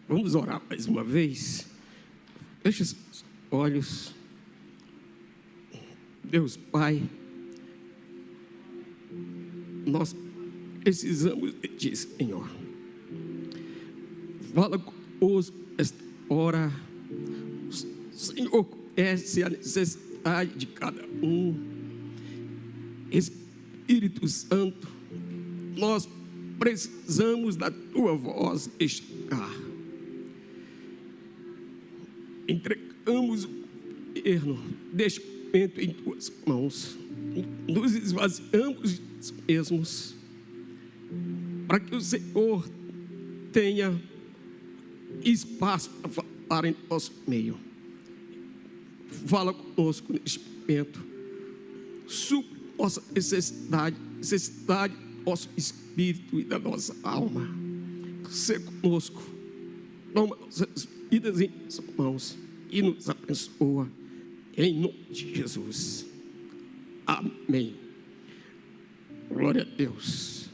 Vamos orar mais uma vez. Feche os olhos. Deus Pai, nós precisamos de Ti, Senhor. Fala conosco esta hora. O Senhor conhece a necessidade de cada um. Espírito Santo, nós precisamos da Tua voz chegar. Entregamos o governo deste momento em Tuas mãos. Nos esvaziamos de nós mesmos, para que o Senhor tenha espaço para falar em nosso meio. Fala conosco neste momento. Supra nossa necessidade do nosso espírito e da nossa alma. Seja conosco. Toma nossas vidas em suas mãos e nos abençoa, em nome de Jesus. Amém. Glória a Deus.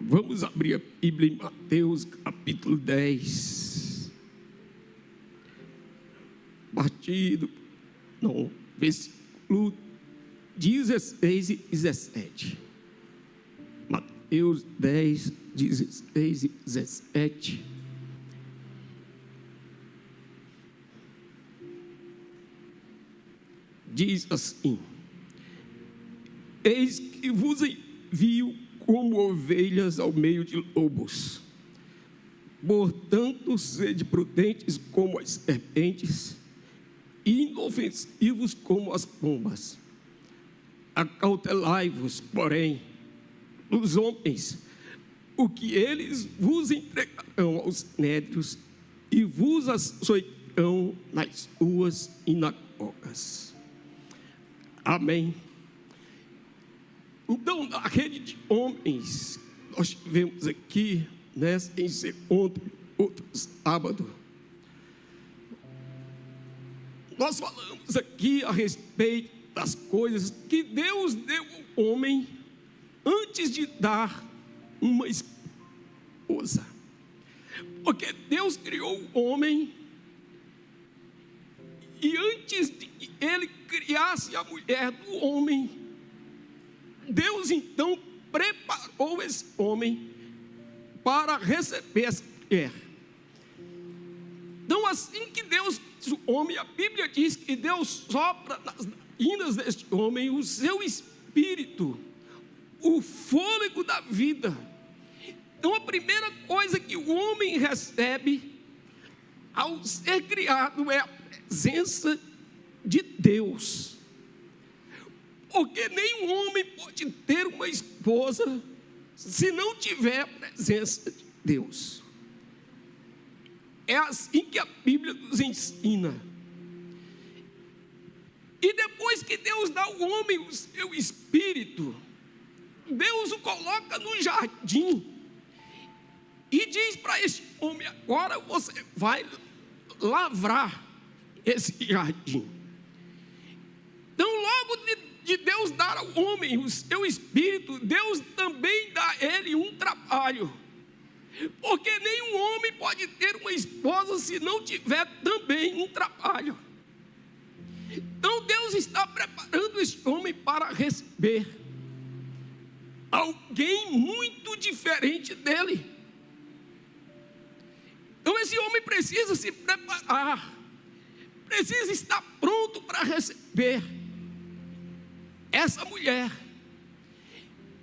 Vamos abrir a Bíblia em Mateus capítulo 10, versículo 16 e 17. Mateus 10, 16 e 17. Diz assim: eis que vos envio como ovelhas ao meio de lobos. Portanto, sede prudentes como as serpentes e inofensivos como as pombas. Acautelai-vos, porém, dos homens, o que eles vos entregarão aos nédios e vos açoitarão nas ruas e sinagogas. Amém. Então, na rede de homens, nós tivemos aqui, em segundo, outro sábado, nós falamos aqui a respeito das coisas que Deus deu ao homem antes de dar uma esposa. Porque Deus criou o homem e antes de que Ele criasse a mulher do homem, Deus então preparou esse homem para receber essa mulher. Então, assim que Deus fez o homem, a Bíblia diz que Deus sopra nas narinas deste homem o seu espírito, o fôlego da vida. Então, a primeira coisa que o homem recebe ao ser criado é a presença de Deus. Porque nenhum homem pode ter uma esposa se não tiver a presença de Deus. É assim que a Bíblia nos ensina. E depois que Deus dá ao homem o seu espírito, Deus o coloca no jardim e diz para este homem: agora você vai lavrar esse jardim. Então, logo de Deus dar ao homem o seu espírito, Deus também dá a ele um trabalho. Porque nenhum homem pode ter uma esposa se não tiver também um trabalho. Então Deus está preparando esse homem para receber alguém muito diferente dele. Então esse homem precisa se preparar, precisa estar pronto para receber essa mulher.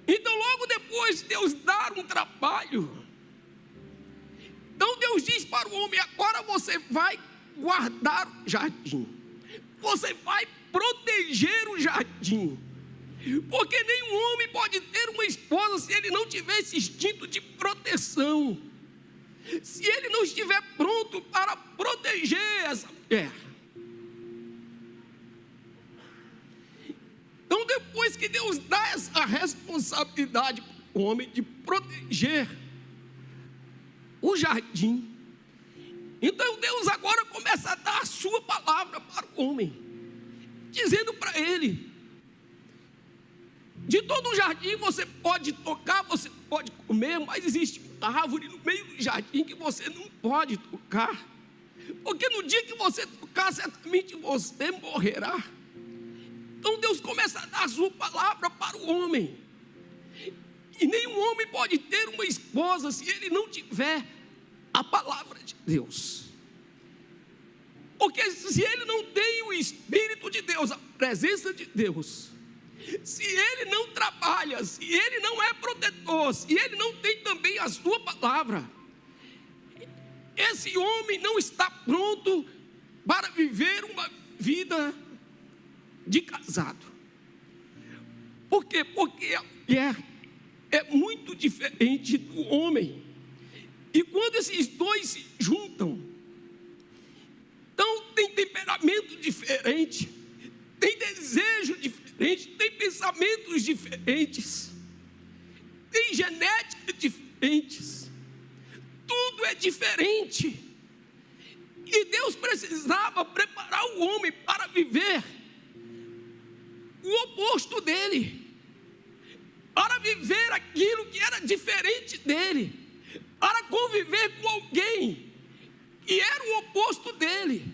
Então, logo depois de Deus dar um trabalho, então Deus diz para o homem: agora você vai guardar o jardim, você vai proteger o jardim, porque nenhum homem pode ter uma esposa se ele não tiver esse instinto de proteção, se ele não estiver pronto para proteger essa mulher. Então, depois que Deus dá essa responsabilidade para o homem de proteger o jardim. Então Deus agora começa a dar a sua palavra para o homem, dizendo para ele: de todo o jardim você pode tocar, você pode comer, mas existe uma árvore no meio do jardim que você não pode tocar, porque no dia que você tocar, certamente você morrerá. Então Deus começa a dar a sua palavra para o homem. E nenhum homem pode ter uma esposa se ele não tiver a palavra de Deus. Porque se ele não tem o Espírito de Deus, a presença de Deus, se ele não trabalha, se ele não é protetor, se ele não tem também a sua palavra, esse homem não está pronto para viver uma vida de casado. Por quê? Porque a mulher é muito diferente do homem. E quando esses dois se juntam, então tem temperamento diferente, tem desejo diferente, tem pensamentos diferentes, tem genética diferentes, tudo é diferente. E Deus precisava preparar o homem para viver o oposto dele, para viver aquilo que era diferente dele, para conviver com alguém que era o oposto dele.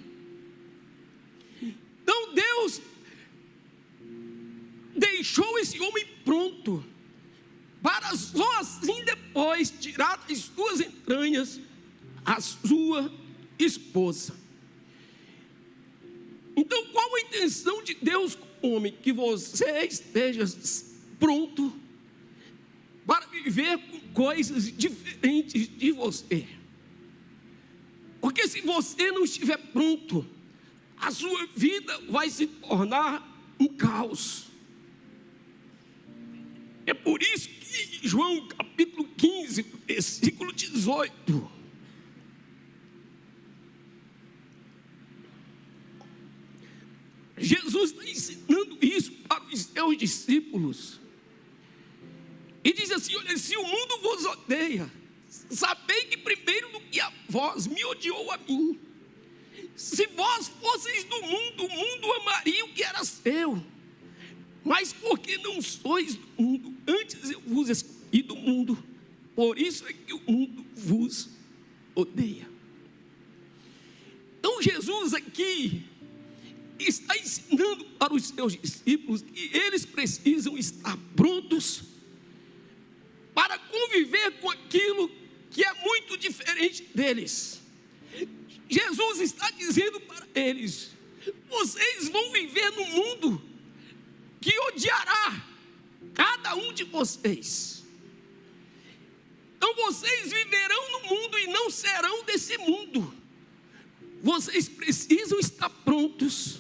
Então Deus deixou esse homem pronto para só assim depois tirar das suas entranhas a sua esposa. Então qual a intenção de Deus com o homem? Que você esteja pronto para viver com coisas diferentes de você. Porque se você não estiver pronto, a sua vida vai se tornar um caos. É por isso que João capítulo 15, versículo 18, Jesus está ensinando isso para os seus discípulos. E diz assim: olha, se o mundo vos odeia, sabei que primeiro do que a vós me odiou a mim. Se vós fosseis do mundo, o mundo amaria o que era seu. Mas porque não sois do mundo, antes eu vos escolhi do mundo, por isso é que o mundo vos odeia. Então Jesus aqui está ensinando para os seus discípulos que eles precisam estar prontos para conviver com aquilo que é muito diferente deles. Jesus está dizendo para eles: vocês vão viver no mundo que odiará cada um de vocês. Então vocês viverão no mundo e não serão desse mundo. Vocês precisam estar prontos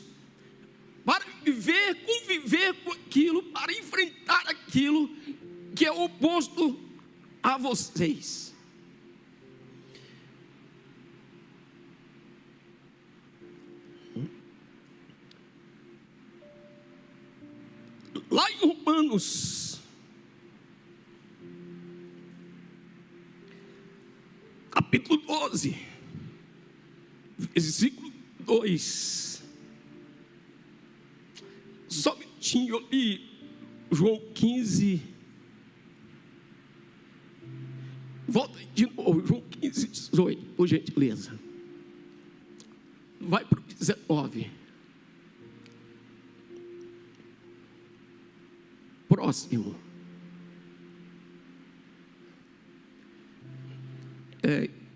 para viver, conviver com aquilo, para enfrentar aquilo que é oposto a vocês. Lá em Romanos, capítulo 12, versículo 2. Só um minutinho, eu li João 15. Volta de novo, João 15, 18, por gentileza. Vai para o 19. Próximo.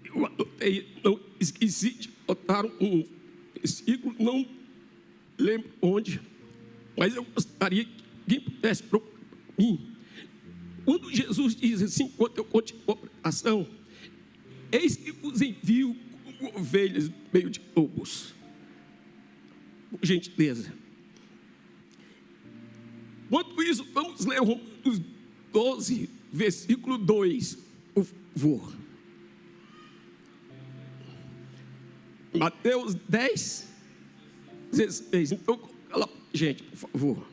Eu anotei, não esqueci de botar um versículo, não lembro onde, mas eu gostaria que alguém pudesse procurar para mim. Quando Jesus diz assim, enquanto eu continuo a pregação: eis que vos envio como ovelhas no meio de lobos. Por gentileza. Enquanto isso, vamos ler Romanos 12, versículo 2, por favor. Mateus 10, 16. Então, coloca lá, gente, por favor.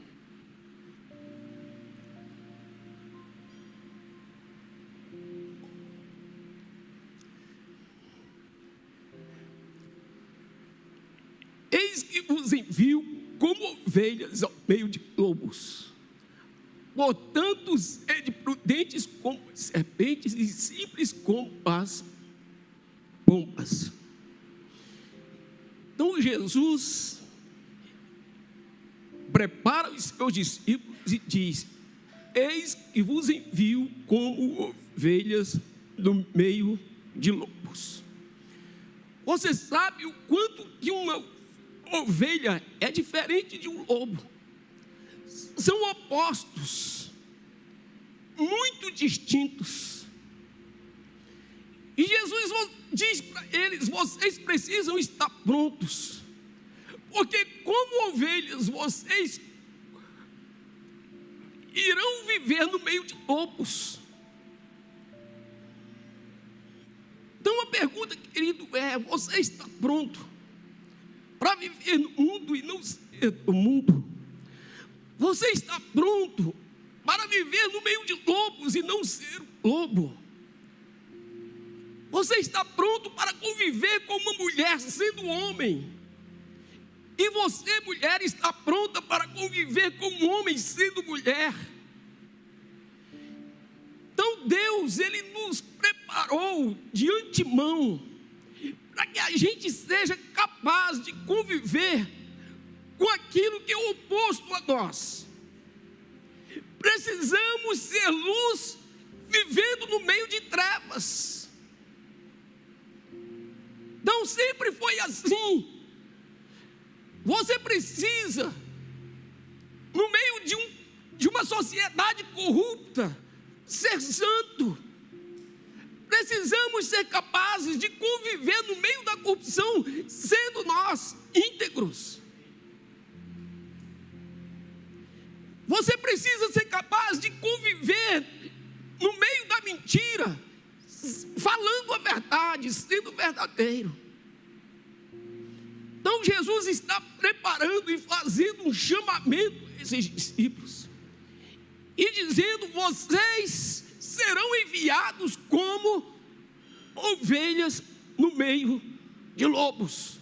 Eis que vos envio como ovelhas ao meio de lobos. Portanto, sede prudentes como serpentes e simples como as pombas. Então Jesus prepara os seus discípulos e diz: eis que vos envio como ovelhas no meio de lobos. Você sabe o quanto que uma ovelha é diferente de um lobo? São opostos, muito distintos. E Jesus diz para eles: vocês precisam estar prontos, porque como ovelhas vocês irão viver no meio de lobos. Então a pergunta, querido, é: você está pronto para viver no mundo e não ser do mundo? Você está pronto para viver no meio de lobos e não ser lobo? Você está pronto para conviver com uma mulher sendo homem? E você, mulher, está pronta para conviver com um homem sendo mulher? Então Deus, Ele nos preparou de antemão para que a gente seja capaz de conviver com aquilo que é oposto a nós. Precisamos ser luz vivendo no meio de trevas. Não sempre foi assim. Você precisa, no meio de uma sociedade corrupta, ser santo. Precisamos ser capazes de conviver no meio da corrupção, sendo nós íntegros. Você precisa ser capaz de conviver no meio da mentira, falando a verdade, sendo verdadeiro. Então Jesus está preparando e fazendo um chamamento a esses discípulos e dizendo: vocês serão enviados como ovelhas no meio de lobos.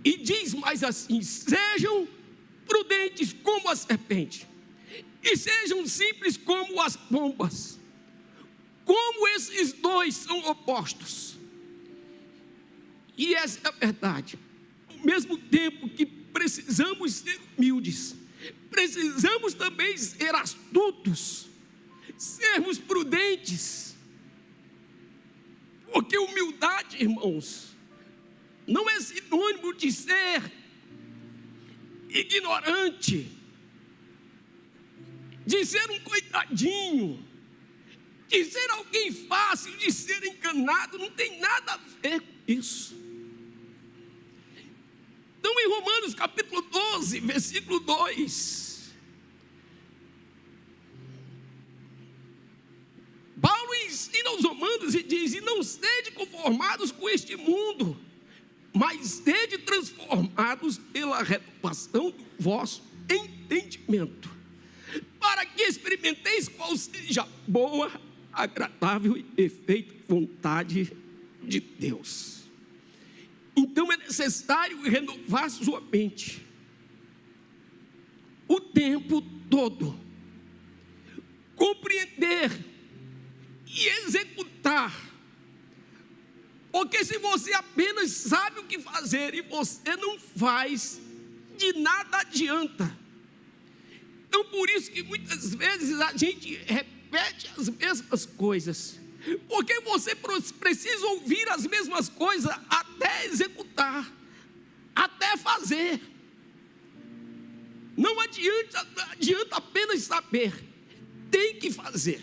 E diz mais assim: sejam prudentes como a serpente e sejam simples como as pombas. Como esses dois são opostos. E essa é a verdade. Ao mesmo tempo que precisamos ser humildes, precisamos também ser astutos, sermos prudentes. Porque humildade, irmãos, não é sinônimo de ser ignorante, de ser um coitadinho, de ser alguém fácil de ser enganado. Não tem nada a ver com isso. Então, em Romanos capítulo 12, versículo 2, Paulo ensina aos romanos e diz: e não sede conformados com este mundo, mas sede transformados pela renovação do vosso entendimento, para que experimenteis qual seja a boa, agradável e perfeita vontade de Deus. Então é necessário renovar sua mente o tempo todo, compreender e executar. Porque se você apenas sabe o que fazer e você não faz, de nada adianta. Então por isso que muitas vezes a gente repete as mesmas coisas, porque você precisa ouvir as mesmas coisas até executar, até fazer. Não adianta apenas saber, tem que fazer.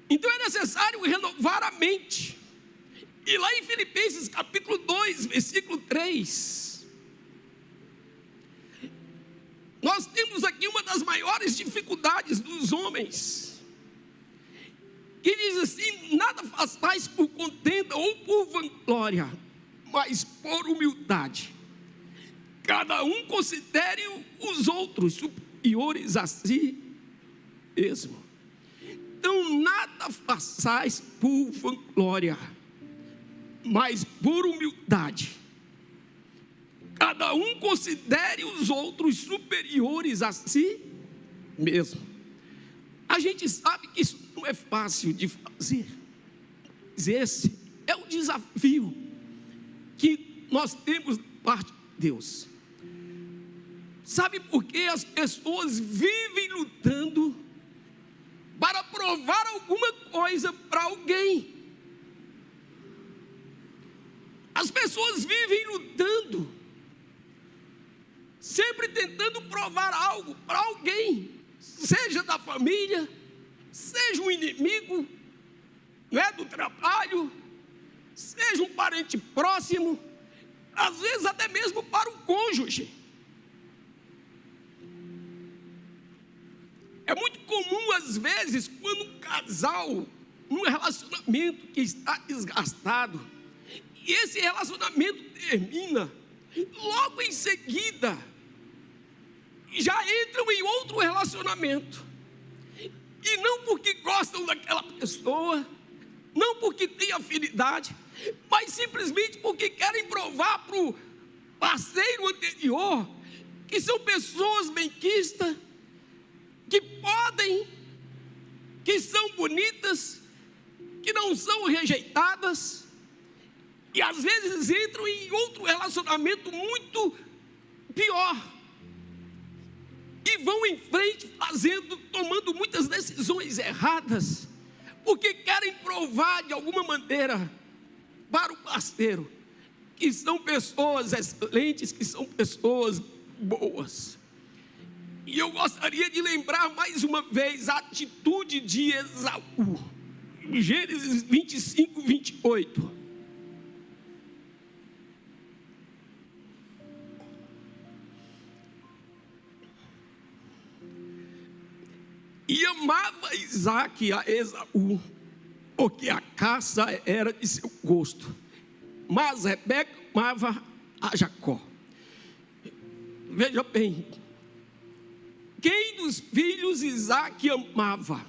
Então é necessário renovar a mente. E lá em Filipenses capítulo 2, versículo 3, nós temos aqui uma das maiores dificuldades dos homens, que diz assim: nada façais por contenda ou por vanglória, mas por humildade. Cada um considere os outros superiores a si mesmo. Então nada façais por vanglória, mas por humildade, cada um considere os outros superiores a si mesmo. A gente sabe que isso não é fácil de fazer, mas esse é o desafio que nós temos da parte de Deus. Sabe por que as pessoas vivem lutando para provar alguma coisa para alguém? As pessoas vivem lutando, sempre tentando provar algo para alguém, seja da família, seja um inimigo, não é, do trabalho, seja um parente próximo, às vezes até mesmo para o cônjuge. É muito comum, às vezes, quando um casal, num relacionamento que está desgastado, e esse relacionamento termina, logo em seguida, já entram em outro relacionamento, e não porque gostam daquela pessoa, não porque têm afinidade, mas simplesmente porque querem provar para o parceiro anterior que são pessoas benquistas, que podem, que são bonitas, que não são rejeitadas, e às vezes entram em outro relacionamento muito pior, e vão em frente tomando muitas decisões erradas, porque querem provar de alguma maneira para o parceiro que são pessoas excelentes, que são pessoas boas. E eu gostaria de lembrar mais uma vez a atitude de Esaú, Gênesis 25, 28. E amava Isaque a Esaú, porque a caça era de seu gosto, mas Rebeca amava a Jacó. Veja bem, quem dos filhos Isaque amava?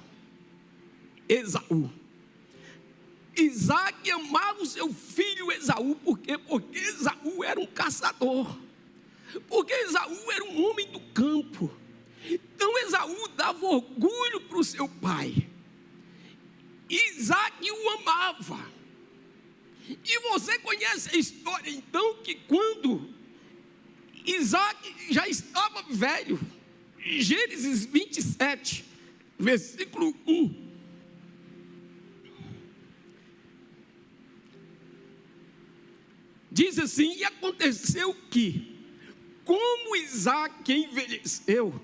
Esaú. Isaque amava o seu filho Esaú, porque Esaú era um caçador, porque Esaú era um homem do campo. Então Esaú dava orgulho para o seu pai. Isaque o amava. E você conhece a história então, que quando Isaque já estava velho, Gênesis 27, versículo 1. Diz assim: e aconteceu que, como Isaque envelheceu,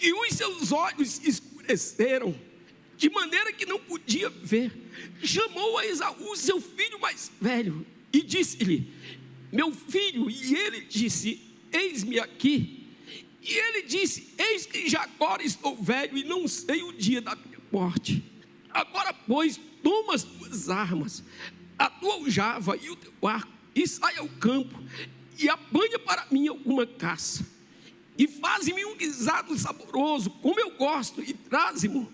e os seus olhos escureceram, de maneira que não podia ver, chamou a Esaú, seu filho mais velho, e disse-lhe: meu filho. E ele disse: eis-me aqui. E ele disse: eis que já agora estou velho e não sei o dia da minha morte. Agora, pois, toma as tuas armas, a tua aljava e o teu arco, e sai ao campo, e apanha para mim alguma caça, e faze-me um guisado saboroso, como eu gosto, e traze-me,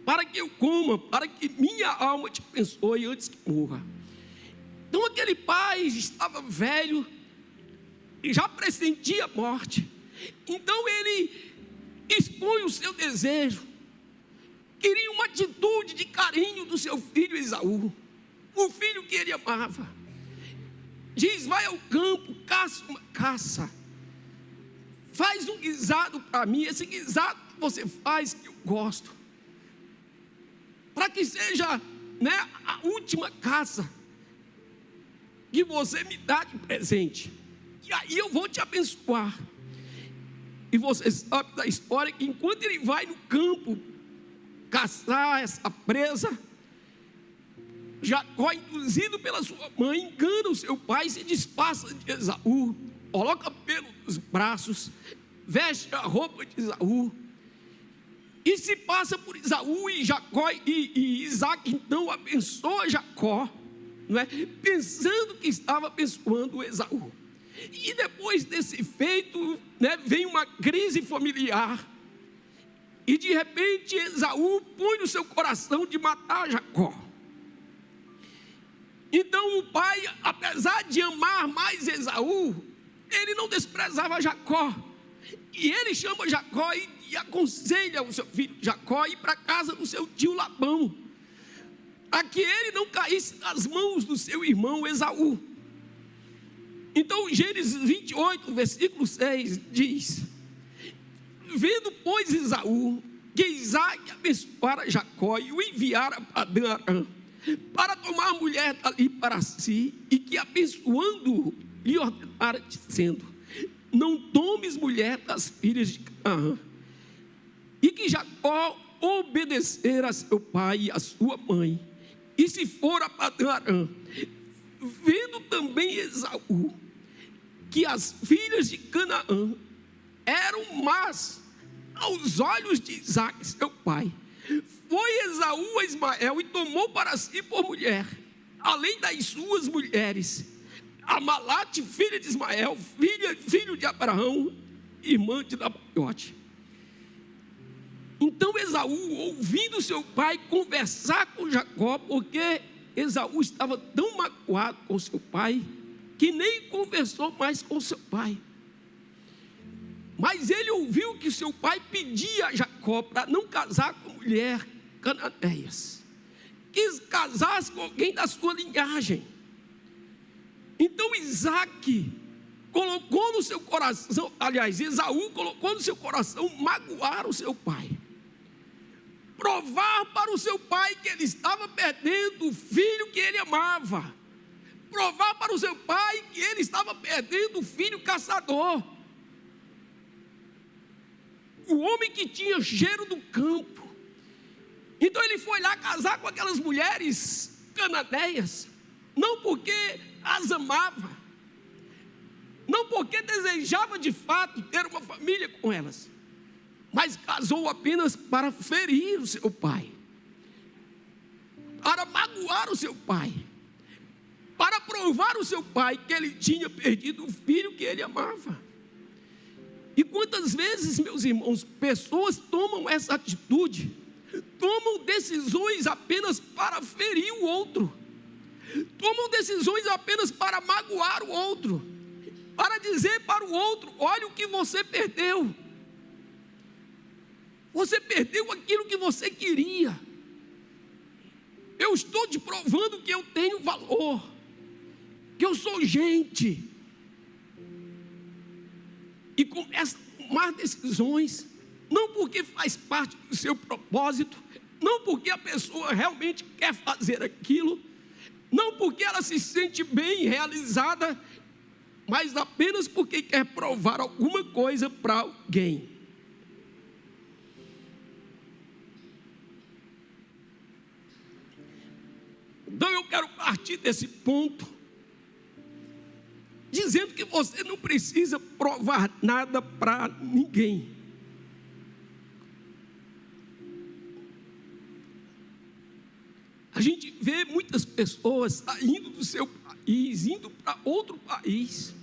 para que eu coma, para que minha alma te abençoe antes que morra. Então aquele pai estava velho, e já pressentia a morte. Então ele expõe o seu desejo, queria uma atitude de carinho do seu filho Esaú, o filho que ele amava. Diz: vai ao campo, caça uma caça, faz um guisado para mim, esse guisado que você faz, que eu gosto, para que seja, né, a última caça que você me dá de presente, e aí eu vou te abençoar. E você sabe da história que enquanto ele vai no campo caçar essa presa, Jacó, induzido pela sua mãe, engana o seu pai, se disfarça de Esaú, coloca pelo nos braços, veste a roupa de Esaú, e se passa por Esaú. E Jacó e Isaque então abençoa Jacó, não é? Pensando que estava abençoando Esaú. E depois desse feito, né, vem uma crise familiar, e de repente Esaú põe no seu coração de matar Jacó. Então Então o pai, apesar de amar mais Esaú, ele não desprezava Jacó. E ele chama Jacó e aconselha o seu filho Jacó a ir para a casa do seu tio Labão, para que ele não caísse nas mãos do seu irmão Esaú. Então Gênesis 28, versículo 6 diz: vendo, pois, Esaú que Isaque abençoara Jacó e o enviara a Padã-Arã para tomar mulher dali para si, e que abençoando-o lhe ordenara, dizendo: não tomes mulher das filhas de Canaã. E que Jacó obedecera a seu pai e a sua mãe, e se for a Padã-Arã. Vendo também Esaú que as filhas de Canaã eram más aos olhos de Isaque seu pai, foi Esaú a Ismael e tomou para si por mulher, além das suas mulheres, Amalate, filha de Ismael, filho de Abraão, irmã de Nabaiote. Então Esaú, ouvindo seu pai conversar com Jacó, porque Esaú estava tão magoado com seu pai, que nem conversou mais com seu pai. Mas ele ouviu que seu pai pedia a Jacó para não casar com mulher cananeias, quis casar com alguém da sua linhagem. Então Isaque colocou no seu coração, aliás, Esaú colocou no seu coração magoar o seu pai, provar para o seu pai que ele estava perdendo o filho que ele amava, provar para o seu pai que ele estava perdendo o filho caçador, o homem que tinha cheiro do campo. Então ele foi lá casar com aquelas mulheres cananeias, não porque as amava, não porque desejava de fato ter uma família com elas, mas casou apenas para ferir o seu pai, para magoar o seu pai, para provar o seu pai que ele tinha perdido o filho que ele amava. E quantas vezes, meus irmãos, pessoas tomam essa atitude, tomam decisões apenas para ferir o outro, tomam decisões apenas para magoar o outro, para dizer para o outro: olha o que você perdeu. Você perdeu aquilo que você queria. Eu estou te provando que eu tenho valor, que eu sou gente. E começa a tomar decisões, não porque faz parte do seu propósito, não porque a pessoa realmente quer fazer aquilo, não porque ela se sente bem realizada, mas apenas porque quer provar alguma coisa para alguém. Então eu quero partir desse ponto, dizendo que você não precisa provar nada para ninguém. A gente vê muitas pessoas saindo do seu país, indo para outro país,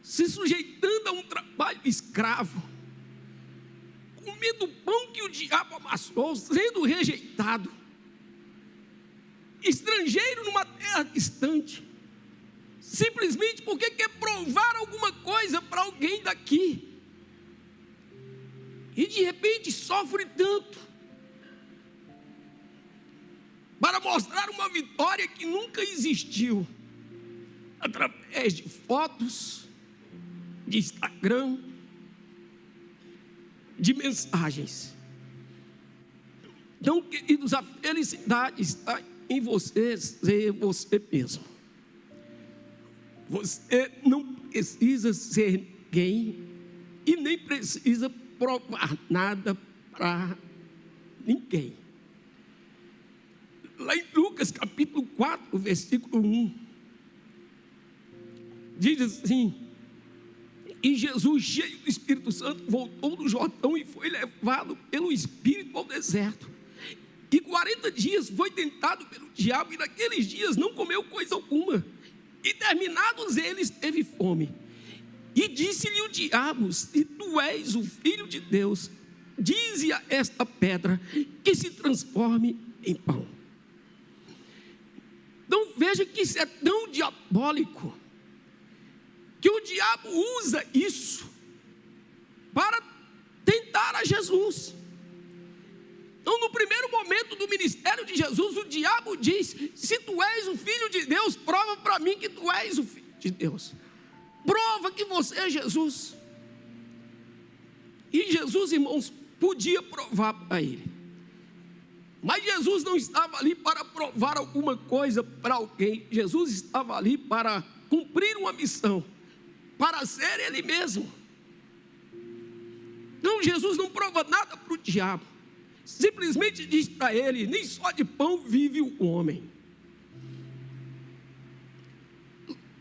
se sujeitando a um trabalho escravo, comendo o pão que o diabo amassou, sendo rejeitado, estrangeiro numa terra distante, simplesmente porque quer provar alguma coisa para alguém daqui, e de repente sofre tanto, para mostrar uma vitória que nunca existiu, através de fotos, de Instagram, de mensagens. Então, queridos, a felicidade está em você ser você mesmo. Você não precisa ser ninguém e nem precisa provar nada para ninguém. Lá em Lucas capítulo 4, versículo 1, diz assim: e Jesus, cheio do Espírito Santo, voltou do Jordão e foi levado pelo Espírito ao deserto, e 40 dias foi tentado pelo diabo, e naqueles dias não comeu coisa alguma, e terminados eles teve fome. E disse-lhe o diabo: se tu és o Filho de Deus, dize a esta pedra que se transforme em pão. Então veja Veja que isso é tão diabólico, que o diabo usa isso para tentar a Jesus. Então, no primeiro momento do ministério de Jesus, o diabo diz: se tu és o Filho de Deus, prova para mim que tu és o Filho de Deus. Prova que você é Jesus. E Jesus, irmãos, podia provar para ele. Mas Jesus não estava ali para provar alguma coisa para alguém. Jesus estava ali para cumprir uma missão, para ser Ele mesmo. Então Jesus não prova nada para o diabo. Simplesmente diz para ele: nem só de pão vive o homem.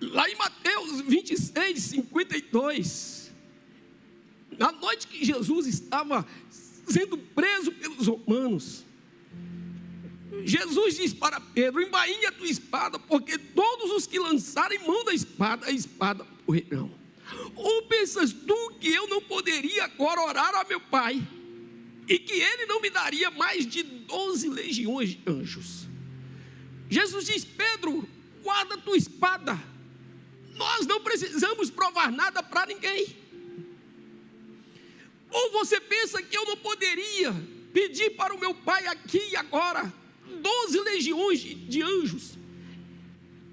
Lá em Mateus 26, 52, na noite que Jesus estava sendo preso pelos romanos, Jesus diz para Pedro: embainha a tua espada, porque todos os que lançarem mão da espada, a espada morrerão. Ou pensas tu que eu não poderia agora orar a meu Pai, e que Ele não me daria mais de 12 legiões de anjos? Jesus diz: Pedro, guarda a tua espada. Nós não precisamos provar nada para ninguém. Ou você pensa que eu não poderia pedir para o meu Pai aqui e agora 12 legiões de anjos,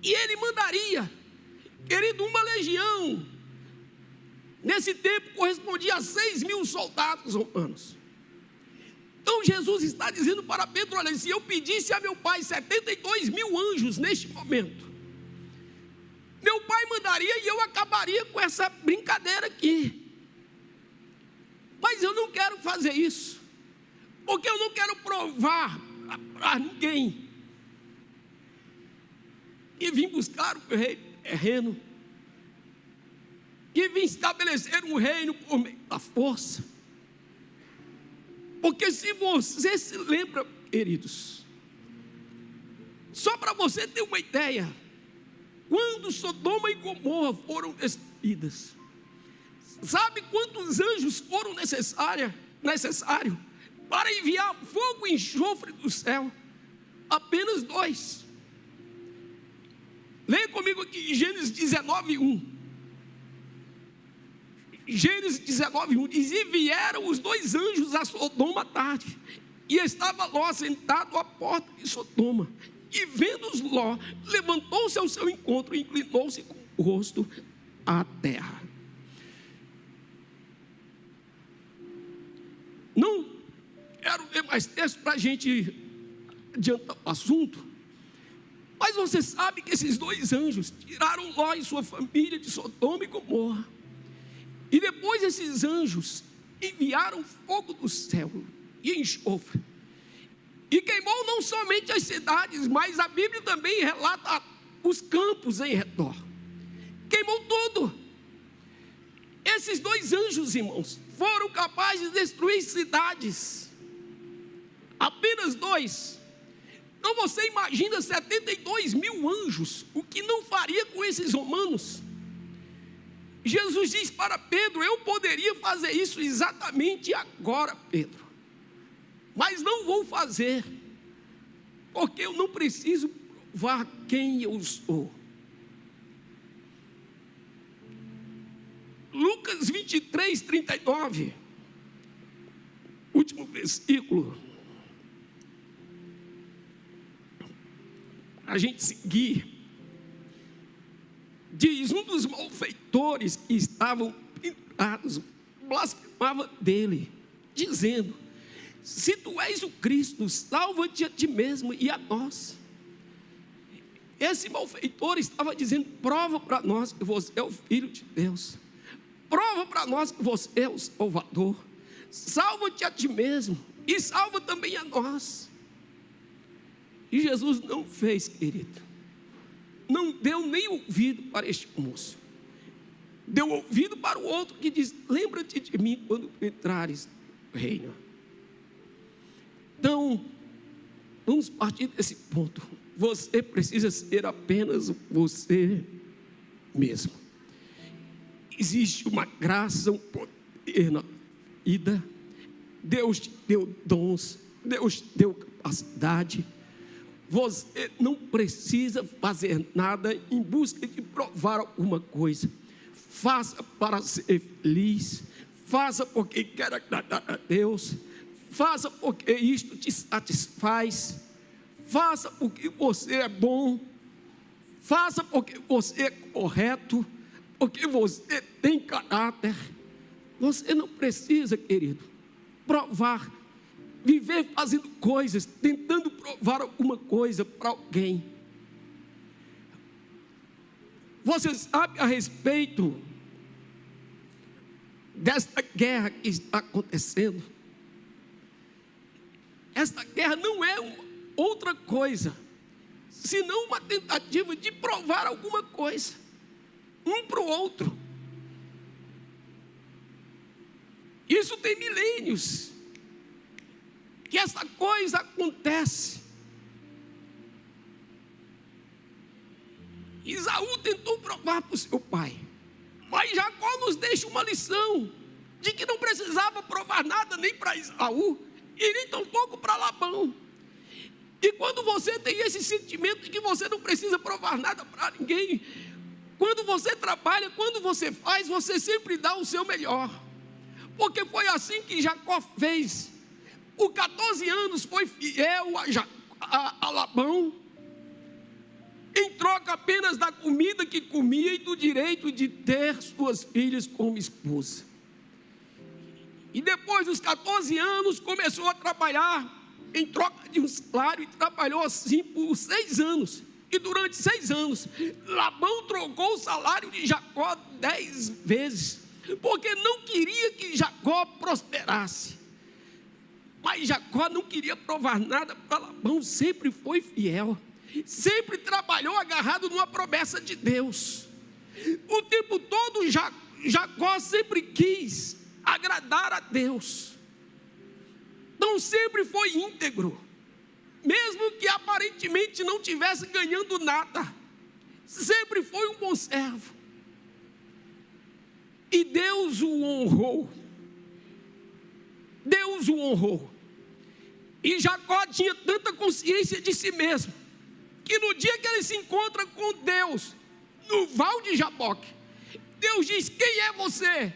e Ele mandaria? Querido, uma legião nesse tempo correspondia a 6.000 soldados romanos. Então Jesus está dizendo para Pedro: olha, se eu pedisse a meu Pai 72.000 anjos neste momento, meu Pai mandaria e eu acabaria com essa brincadeira aqui. Mas eu não quero fazer isso, porque eu não quero provar para ninguém que vim buscar o reino, que vim estabelecer um reino por meio da força. Porque se você se lembra, queridos, só para você ter uma ideia, quando Sodoma e Gomorra foram destruídas, sabe quantos anjos foram necessários para enviar fogo e enxofre do céu? Apenas 2. Leia comigo aqui Gênesis 19:1. Gênesis 19:1 diz: e vieram os 2 anjos a Sodoma à tarde, e estava Ló sentado à porta de Sodoma, e vendo-os Ló, levantou-se ao seu encontro e inclinou-se com o rosto à terra. Não quero ler mais texto para a gente adiantar o assunto, mas você sabe que esses 2 anjos tiraram Ló e sua família de Sodoma e Gomorra. E depois esses anjos enviaram fogo do céu e enxofre, e queimou não somente as cidades, mas a Bíblia também relata os campos em redor. Queimou tudo. Esses 2 anjos, irmãos, foram capazes de destruir cidades. Apenas 2. Então você imagina 72.000 anjos, o que não faria com esses romanos? Jesus diz para Pedro: eu poderia fazer isso exatamente agora, Pedro, mas não vou fazer, porque eu não preciso provar quem eu sou. Lucas 23, 39, último versículo, a gente seguir. Diz: um dos malfeitores que estavam pendurados blasfemava dele, dizendo: se tu és o Cristo, salva-te a ti mesmo e a nós. Esse malfeitor estava dizendo: prova para nós que você é o Filho de Deus, prova para nós que você é o Salvador, salva-te a ti mesmo e salva também a nós. E Jesus não fez, querido, não deu nem ouvido para este moço, deu ouvido para o outro que diz: lembra-te de mim quando entrares no reino. Então, vamos partir desse ponto. Você precisa ser apenas você mesmo. Existe uma graça, um poder na vida. Deus te deu dons, Deus te deu capacidade. você não precisa fazer nada em busca de provar alguma coisa. Faça para ser feliz, faça porque quer agradar a Deus, faça porque isto te satisfaz, faça porque você é bom, faça porque você é correto, porque você tem caráter. Você não precisa, querido, provar, viver fazendo coisas, tentando provar alguma coisa para alguém. Você sabe a respeito desta guerra que está acontecendo? Esta guerra não é outra coisa senão uma tentativa de provar alguma coisa um para o outro. Isso tem milênios que essa coisa acontece. Esaú tentou provar para o seu pai, mas Jacó nos deixa uma lição de que não precisava provar nada nem para Esaú e nem tampouco para Labão. E quando você tem esse sentimento de que você não precisa provar nada para ninguém, quando você trabalha, quando você faz, você sempre dá o seu melhor, porque foi assim que Jacó fez. Por 14 anos foi fiel a Labão, em troca apenas da comida que comia e do direito de ter suas filhas como esposa. E depois dos 14 anos começou a trabalhar em troca de um salário, e trabalhou assim por 6 anos. E durante 6 anos, Labão trocou o salário de Jacó 10 vezes, porque não queria que Jacó prosperasse. Mas Jacó não queria provar nada para Labão, sempre foi fiel, sempre trabalhou agarrado numa promessa de Deus. O tempo todo Jacó sempre quis agradar a Deus, então sempre foi íntegro, mesmo que aparentemente não estivesse ganhando nada, sempre foi um bom servo, e Deus o honrou. Deus o honrou. E Jacó tinha tanta consciência de si mesmo, que no dia que ele se encontra com Deus, no Val de Jaboque, Deus diz: quem é você?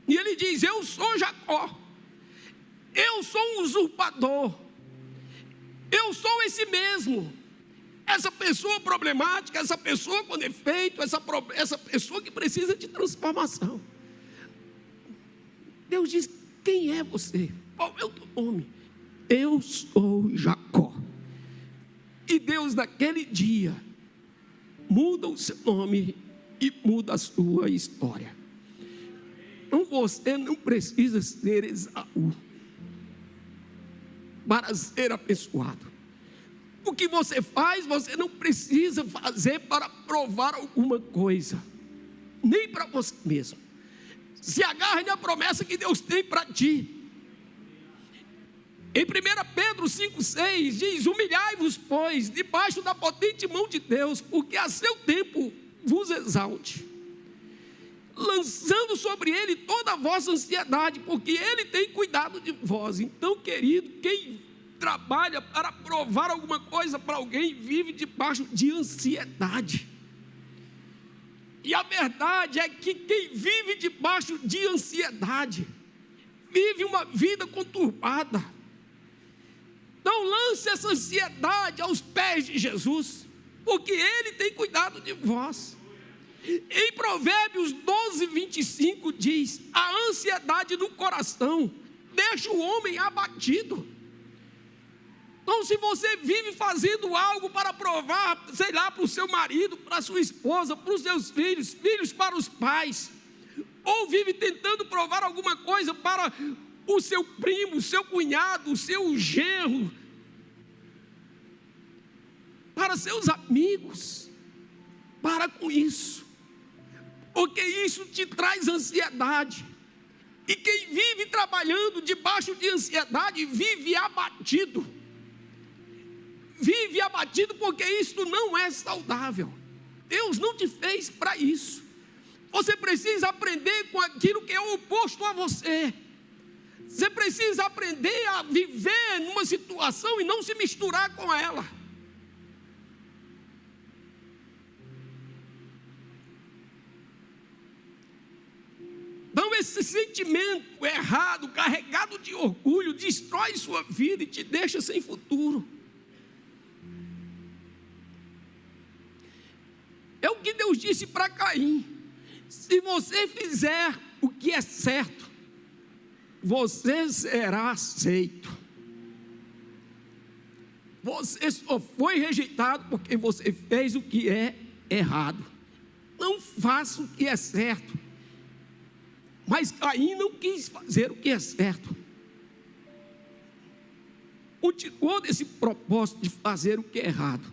E ele diz: eu sou Jacó, eu sou um usurpador, eu sou esse mesmo, essa pessoa problemática, essa pessoa com defeito, essa pessoa que precisa de transformação. Deus diz: quem é você? Qual é o teu nome? Eu sou Jacó. E Deus naquele dia muda o seu nome e muda a sua história. Então você não precisa ser Esaú para ser abençoado. O que você faz, você não precisa fazer para provar alguma coisa, nem para você mesmo. Se agarre na promessa que Deus tem para ti. Em 1 Pedro 5,6 diz: humilhai-vos, pois, debaixo da potente mão de Deus, porque a seu tempo vos exalte, lançando sobre ele toda a vossa ansiedade, porque ele tem cuidado de vós. Então, querido, quem trabalha para provar alguma coisa para alguém, vive debaixo de ansiedade. E a verdade é que quem vive debaixo de ansiedade, vive uma vida conturbada. Não lance essa ansiedade aos pés de Jesus, porque Ele tem cuidado de vós. Em Provérbios 12:25 diz: a ansiedade no coração deixa o homem abatido. Então, se você vive fazendo algo para provar, sei lá, para o seu marido, para a sua esposa, para os seus filhos, filhos para os pais, ou vive tentando provar alguma coisa para o seu primo, o seu cunhado, o seu genro, para seus amigos, para com isso, porque isso te traz ansiedade. E quem vive trabalhando debaixo de ansiedade, vive abatido. Vive abatido porque isso não é saudável. Deus não te fez para isso. Você precisa aprender com aquilo que é oposto a você. Você precisa aprender a viver numa situação e não se misturar com ela. esse sentimento errado, carregado de orgulho, destrói sua vida e te deixa sem futuro. É o que Deus disse para Caim: se você fizer o que é certo, você será aceito. Você só foi rejeitado porque você fez o que é errado. Não faça o que é certo. Mas Caim não quis fazer o que é certo. Continuou desse propósito de fazer o que é errado.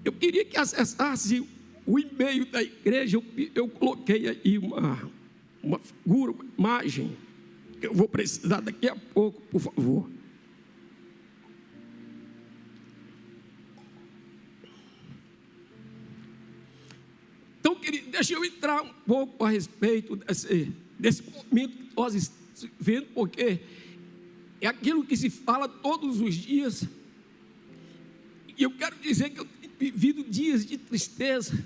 Eu queria que acessasse o e-mail da igreja. Eu coloquei aí uma figura, uma imagem, que eu vou precisar daqui a pouco, por favor. Então, querido, deixa eu entrar um pouco a respeito desse momento que nós estamos vivendo, porque é aquilo que se fala todos os dias. E eu quero dizer que eu tenho vivido dias de tristeza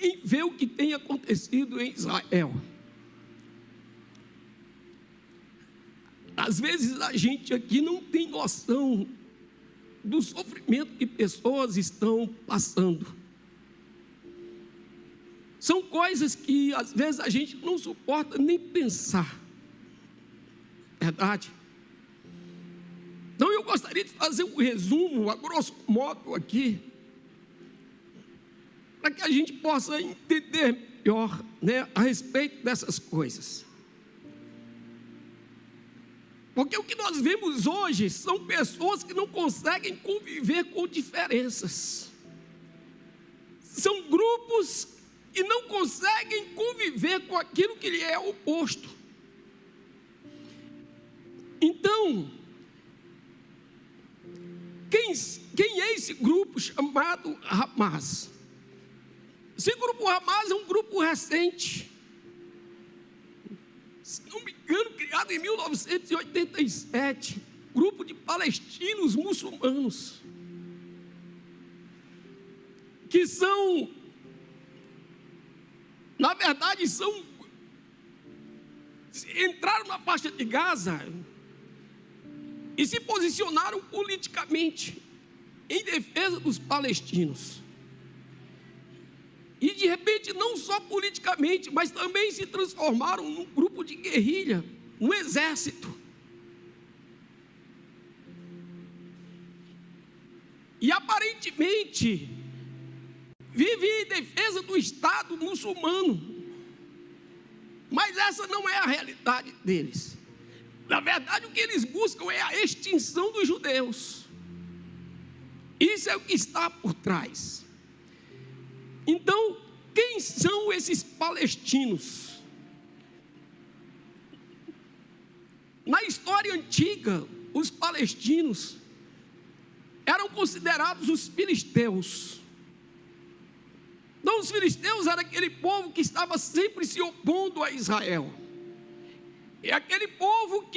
em ver o que tem acontecido em Israel. Às vezes a gente aqui não tem noção do sofrimento que pessoas estão passando. São coisas que às vezes a gente não suporta nem pensar. Verdade? Então eu gostaria de fazer um resumo, a grosso modo aqui, para que a gente possa entender melhor, né, a respeito dessas coisas. Porque o que nós vemos hoje são pessoas que não conseguem conviver com diferenças. São grupos que não conseguem conviver com aquilo que lhe é oposto. Então, quem é esse grupo chamado Hamas? Esse grupo Hamas é um grupo recente, se não me engano, criado em 1987, grupo de palestinos muçulmanos, que são, na verdade, entraram na faixa de Gaza e se posicionaram politicamente em defesa dos palestinos. E de repente, não só politicamente, mas também se transformaram num grupo de guerrilha, num exército. E aparentemente vivem em defesa do Estado muçulmano. Mas essa não é a realidade deles. Na verdade, o que eles buscam é a extinção dos judeus. Isso é o que está por trás. Então, quem são esses palestinos? Na história antiga, os palestinos eram considerados os filisteus. Então, os filisteus eram aquele povo que estava sempre se opondo a Israel. É aquele povo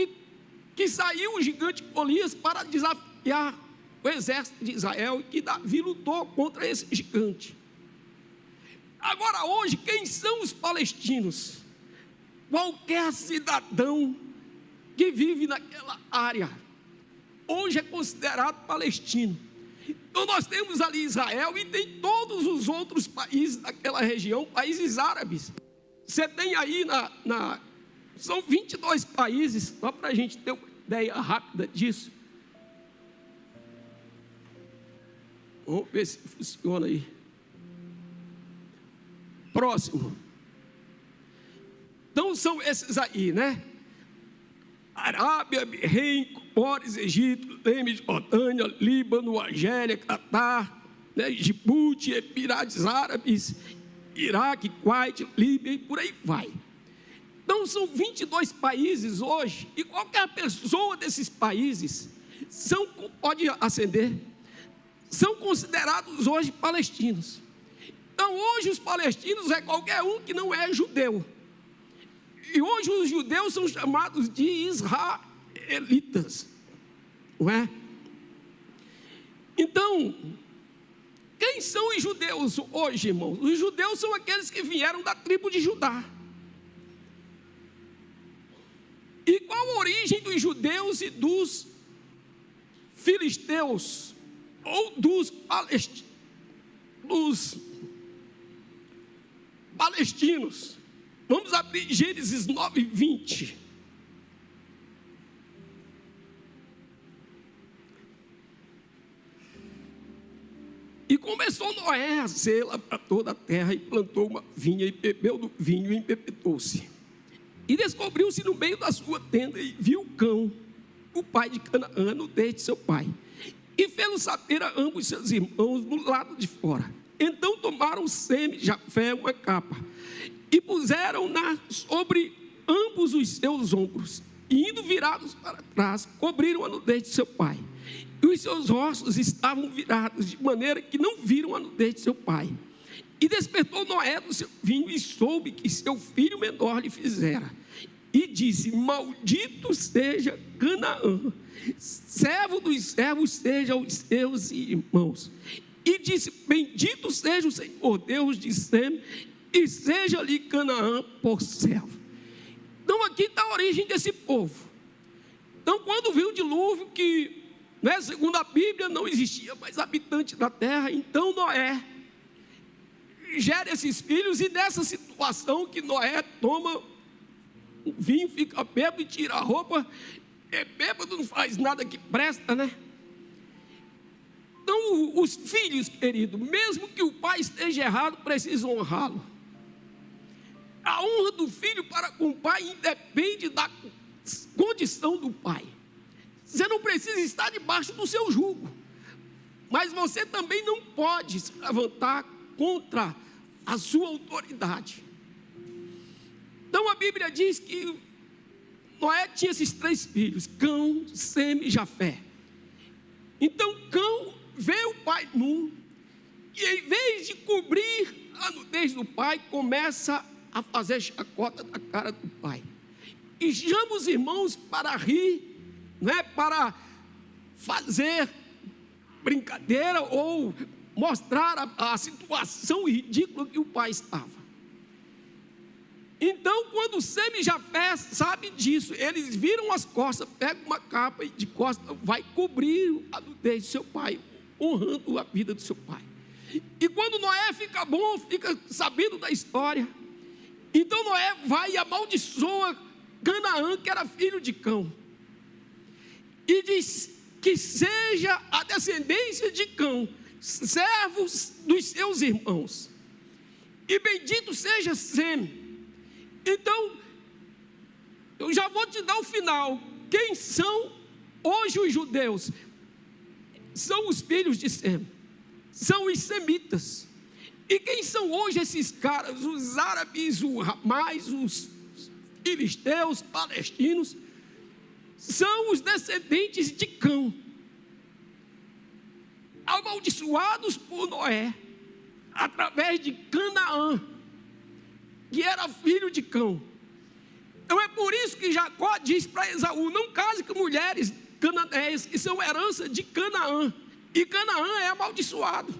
que saiu o gigante Golias para desafiar o exército de Israel, e que Davi lutou contra esse gigante. Agora, hoje, quem são os palestinos? Qualquer cidadão que vive naquela área, hoje é considerado palestino. Então nós temos ali Israel e tem todos os outros países daquela região, países árabes. Você tem aí são 22 países, só para a gente ter uma ideia rápida disso. Vamos ver se funciona aí. Próximo. Então são esses aí, né? Arábia, Bahrein, Comores, Egito, Leme, Jordânia, Líbano, Argélia, Catar, né, Djibouti, Emirados Árabes, Iraque, Kuwait, Líbia e por aí vai. Então são 22 países hoje, e qualquer pessoa desses países pode ascender, são considerados hoje palestinos. Então hoje os palestinos é qualquer um que não é judeu. E hoje os judeus são chamados de israelitas, não é? Então, quem são os judeus hoje, irmãos? Os judeus são aqueles que vieram da tribo de Judá. judeus e dos filisteus, ou dos palestinos. Vamos abrir Gênesis 9:20. E começou Noé a zela para toda a terra, e plantou uma vinha, e bebeu do vinho, e embebetou-se. E descobriu-se no meio da sua tenda, e viu Cão, o pai de Canaã, no nudez de seu pai. E fê-lo saber a ambos seus irmãos no lado de fora. Então tomaram Sem e Jafé uma capa, e puseram-na sobre ambos os seus ombros, e indo virados para trás, cobriram a nudez de seu pai. E os seus rostos estavam virados, de maneira que não viram a nudez de seu pai. E despertou Noé do seu vinho, e soube que seu filho menor lhe fizera. E disse: maldito seja Canaã, servo dos servos seja os seus irmãos. E disse: bendito seja o Senhor Deus de Sem, e seja-lhe Canaã por servo. Então aqui está a origem desse povo. Então, quando viu o dilúvio, que segundo a Bíblia não existia mais habitante da terra, então Noé gera esses filhos. E nessa situação que Noé toma o vinho, fica bêbado e tira a roupa, bêbado não faz nada que presta, né? Então os filhos, querido, mesmo que o pai esteja errado, precisam honrá-lo. A honra do filho para com o pai independe da condição do pai. Você não precisa estar debaixo do seu jugo, mas você também não pode se levantar contra a sua autoridade. Então a Bíblia diz que Noé tinha esses 3 filhos: Cão, Sem e Jafé. Então Cão vê o pai nu, e em vez de cobrir a nudez do pai, começa a fazer chacota da cara do pai, e chama os irmãos para rir, para fazer brincadeira ou mostrar a situação ridícula que o pai estava. Então, quando Sem e Jafé sabe disso, eles viram as costas, pegam uma capa e de costas vai cobrir a nudez de seu pai, honrando a vida do seu pai. E quando Noé fica bom, fica sabendo da história, então Noé vai e amaldiçoa Canaã, que era filho de Cão, e diz que seja a descendência de Cão servos dos seus irmãos, e bendito seja Sem. Então, eu já vou te dar o final. Quem são hoje os judeus? São os filhos de Sem, são os semitas. E quem são hoje esses caras? Os árabes, os ramais, os filisteus, palestinos, são os descendentes de Cão, amaldiçoados por Noé, através de Canaã, que era filho de Cão. Então é por isso que Jacó diz para Esaú: não case com mulheres cananéias, que são herança de Canaã, e Canaã é amaldiçoado.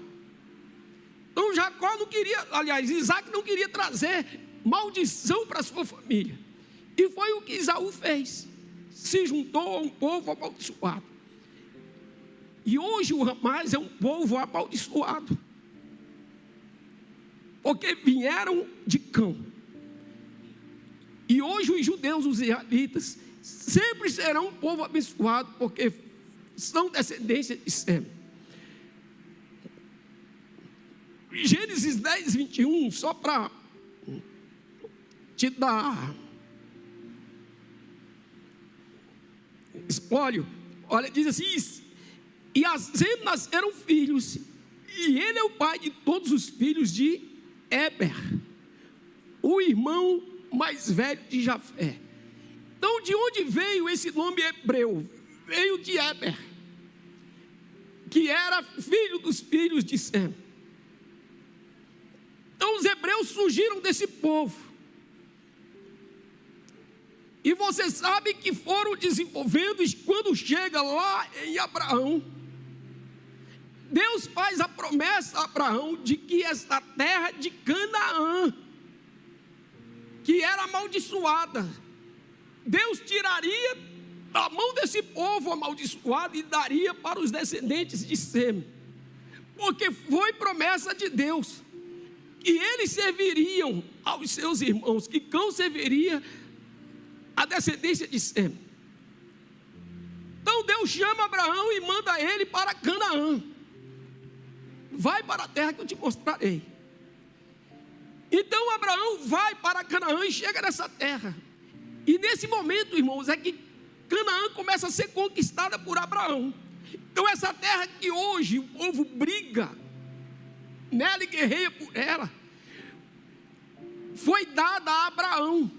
Então Jacó não queria, aliás, Isaac não queria trazer maldição para sua família, e foi o que Esaú fez, se juntou a um povo amaldiçoado. E hoje o Ramais é um povo amaldiçoado, porque vieram de Cão. E hoje os judeus, os israelitas, sempre serão um povo abençoado, porque são descendência de Sem. Gênesis 10:21, só para te dar espólio, olha, diz assim: e a Sem nasceram filhos, e ele é o pai de todos os filhos de Éber, o irmão mais velho de Jafé. Então, de onde veio esse nome hebreu? Veio de Éber, que era filho dos filhos de Sem. Então, os hebreus surgiram desse povo. E você sabe que foram desenvolvendo, e quando chega lá em Abraão, Deus faz a promessa a Abraão de que esta terra de Canaã, que era amaldiçoada, Deus tiraria da mão desse povo amaldiçoado e daria para os descendentes de Sem, porque foi promessa de Deus que eles serviriam aos seus irmãos, que Cão serviria a descendência de Sem. Então Deus chama Abraão e manda ele para Canaã. Vai para a terra que eu te mostrarei. Então Abraão vai para Canaã e chega nessa terra. E nesse momento, irmãos, é que Canaã começa a ser conquistada por Abraão. Então essa terra que hoje o povo briga nela e guerreia por ela, foi dada a Abraão.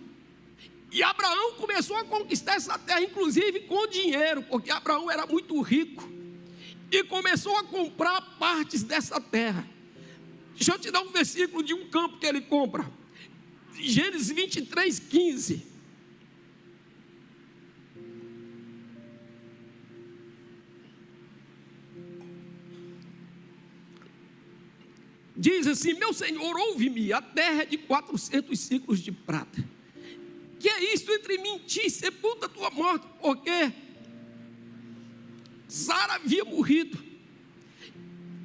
E Abraão começou a conquistar essa terra, inclusive com dinheiro, porque Abraão era muito rico, e começou a comprar partes dessa terra. Deixa eu te dar um versículo de um campo que ele compra. Gênesis 23, 15. Diz assim: meu senhor, ouve-me, a terra é de 400 ciclos de prata. Que é isso entre mim e ti? Sepulta a tua morte, porque Sara havia morrido.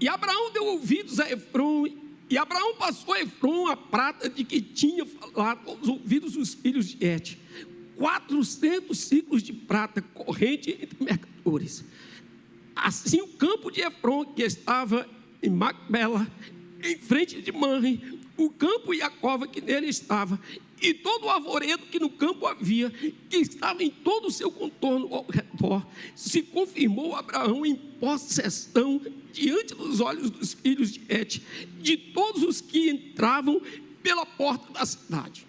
E Abraão deu ouvidos a Efrom, e Abraão passou a Efrom a prata de que tinha falado aos ouvidos dos filhos de Et. 400 ciclos de prata, corrente entre mercadores. Assim o campo de Efrom, que estava em Macpela, em frente de Manre, o campo e a cova que nele estava, e todo o arvoredo que no campo havia, que estava em todo o seu contorno ao redor, se confirmou Abraão em possessão diante dos olhos dos filhos de Et, de todos os que entravam pela porta da cidade.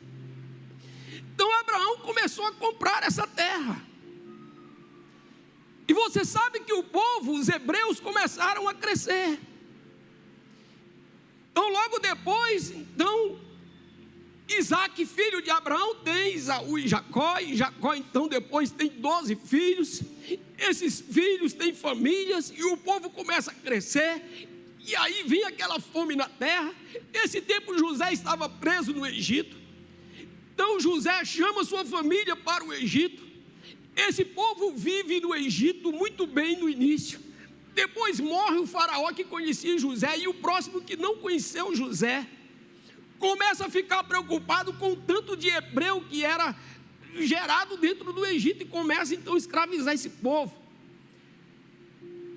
Então Abraão começou a comprar essa terra. E você sabe que o povo, os hebreus, começaram a crescer. Então logo depois, Isaac, filho de Abraão, tem Esaú e Jacó então depois tem 12 filhos. Esses filhos têm famílias e o povo começa a crescer, e aí vem aquela fome na terra. Esse tempo José estava preso no Egito, então José chama sua família para o Egito. Esse povo vive no Egito muito bem no início. Depois morre o faraó que conhecia José, e o próximo que não conheceu José começa a ficar preocupado com o tanto de hebreu que era gerado dentro do Egito, e começa então a escravizar esse povo.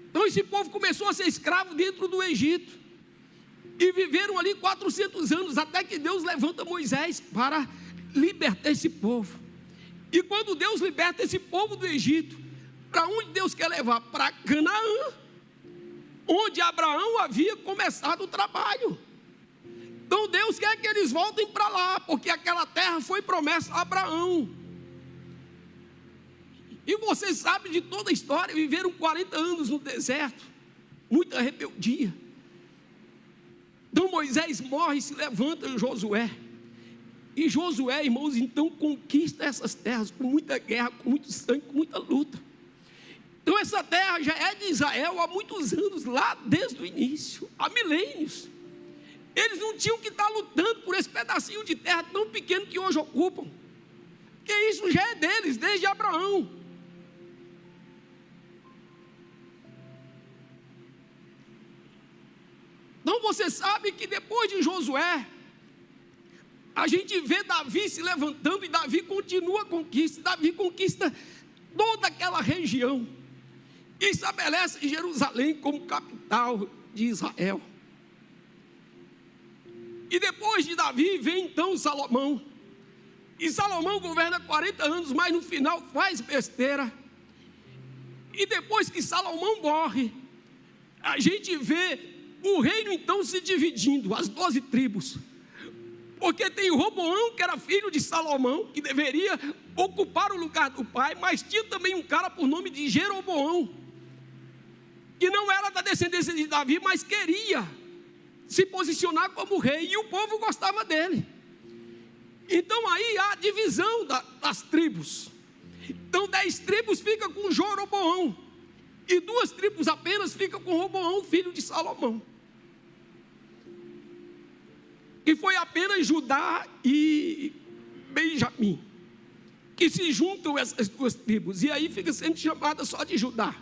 Então esse povo começou a ser escravo dentro do Egito, e viveram ali 400 anos, até que Deus levanta Moisés para libertar esse povo. E quando Deus liberta esse povo do Egito, para onde Deus quer levar? Para Canaã, onde Abraão havia começado o trabalho. Então Deus quer que eles voltem para lá, porque aquela terra foi promessa a Abraão. E vocês sabem de toda a história, viveram 40 anos no deserto, muita rebeldia. Então Moisés morre e se levanta Josué. E Josué, irmãos, então conquista essas terras com muita guerra, com muito sangue, com muita luta. Então essa terra já é de Israel há muitos anos, lá desde o início, há milênios. Eles não tinham que estar lutando por esse pedacinho de terra tão pequeno que hoje ocupam, porque isso já é deles, desde Abraão. Então você sabe que depois de Josué, a gente vê Davi se levantando, e Davi continua a conquista. Davi conquista toda aquela região e estabelece Jerusalém como capital de Israel. E depois de Davi vem então Salomão. E Salomão governa 40 anos, mas no final faz besteira. E depois que Salomão morre, a gente vê o reino então se dividindo, as 12 tribos. Porque tem Roboão, que era filho de Salomão, que deveria ocupar o lugar do pai, mas tinha também um cara por nome de Jeroboão, que não era da descendência de Davi, mas queria se posicionar como rei, e o povo gostava dele. Então aí há a divisão das tribos. Então 10 tribos ficam com Jeroboão, e 2 tribos apenas ficam com Roboão, filho de Salomão. E foi apenas Judá e Benjamim que se juntam essas duas tribos, e aí fica sendo chamada só de Judá.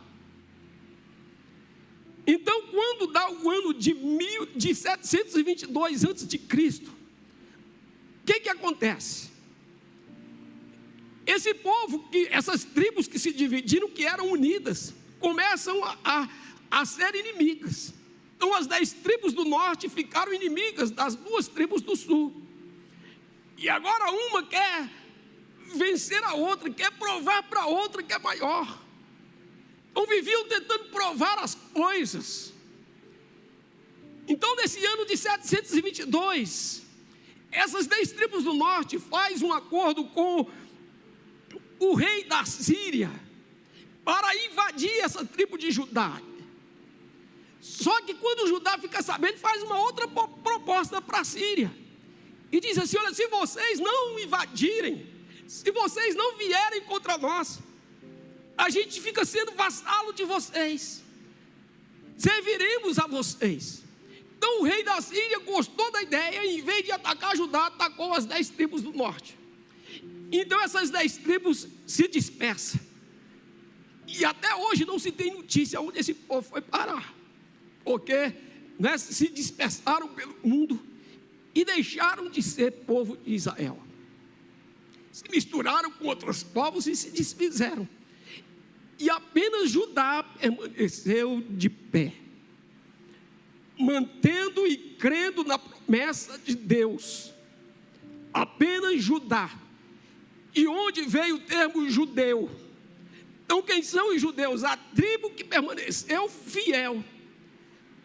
Então, quando dá o ano de 722 a.C., o que acontece? Esse povo, essas tribos que se dividiram, que eram unidas, começam a ser inimigas. Então as 10 tribos do norte ficaram inimigas das 2 tribos do sul. E agora uma quer vencer a outra, quer provar para a outra que é maior. Então viviam tentando provar as coisas. Então nesse ano de 722, essas 10 tribos do norte fazem um acordo com o rei da Síria para invadir essa tribo de Judá. Só que quando Judá fica sabendo, faz uma outra proposta para a Síria e diz assim: olha, se vocês não invadirem, se vocês não vierem contra nós, a gente fica sendo vassalo de vocês, serviremos a vocês. Então o rei da Síria gostou da ideia, e em vez de atacar Judá, atacou as 10 tribos do norte. Então essas 10 tribos se dispersam, e até hoje não se tem notícia onde esse povo foi parar, porque se dispersaram pelo mundo e deixaram de ser povo de Israel, se misturaram com outros povos e se desfizeram, e apenas Judá permaneceu de pé, mantendo e crendo na promessa de Deus. Apenas Judá. E onde veio o termo judeu? Então quem são os judeus? A tribo que permaneceu fiel.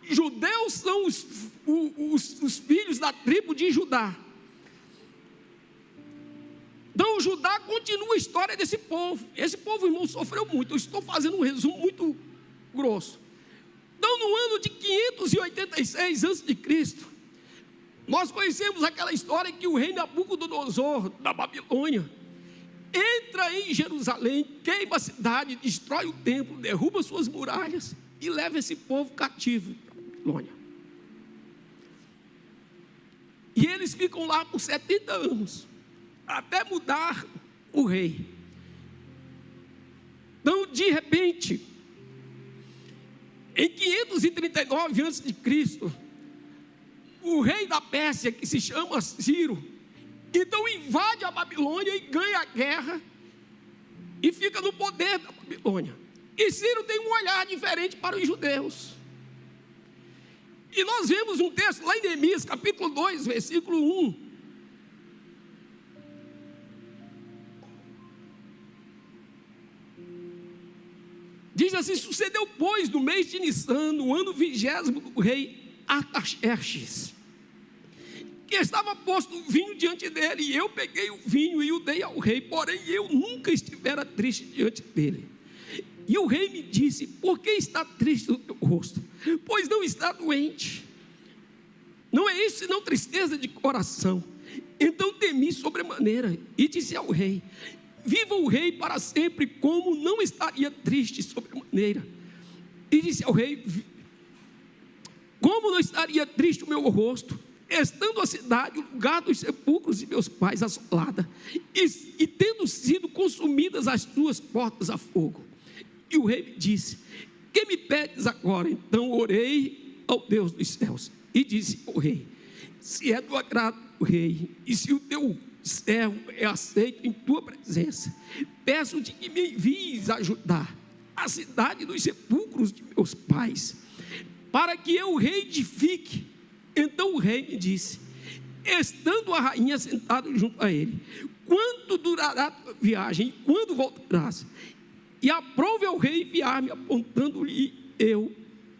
Judeus são os filhos da tribo de Judá. Então Judá continua a história desse povo. Esse povo, irmão, sofreu muito. Eu estou fazendo um resumo muito grosso. Então no ano de 586 a.C., nós conhecemos aquela história que o rei Nabucodonosor da Babilônia entra em Jerusalém, queima a cidade, destrói o templo, derruba suas muralhas e leva esse povo cativo para a Babilônia. E eles ficam lá por 70 anos, até mudar o rei. Então, de repente, em 539 a.C., o rei da Pérsia, que se chama Ciro, então invade a Babilônia e ganha a guerra e fica no poder da Babilônia. E Ciro tem um olhar diferente para os judeus. E nós vemos um texto lá em Neemias, capítulo 2, versículo 1. Diz assim: sucedeu, pois, no mês de Nissan, no ano 20º do rei Artaxerxes, que estava posto vinho diante dele, e eu peguei o vinho e o dei ao rei, porém eu nunca estivera triste diante dele. E o rei me disse: por que está triste o teu rosto? Pois não está doente. Não é isso senão tristeza de coração. Então temi sobremaneira e disse ao rei: viva o rei para sempre, como não estaria triste sobremaneira. E disse ao rei: como não estaria triste o meu rosto, estando a cidade, o lugar dos sepulcros de meus pais, assolada, e tendo sido consumidas as tuas portas a fogo. E o rei me disse: que me pedes agora? Então orei ao Deus dos céus e disse ao rei: se é do agrado do rei, e se o teu servo é aceito em tua presença, peço-te que me envies a ajudar a cidade dos sepulcros de meus pais, para que eu reedifique. Então o rei me disse, estando a rainha sentada junto a ele: quanto durará a tua viagem, e quando voltarás? E aprove ao rei enviar-me, apontando-lhe eu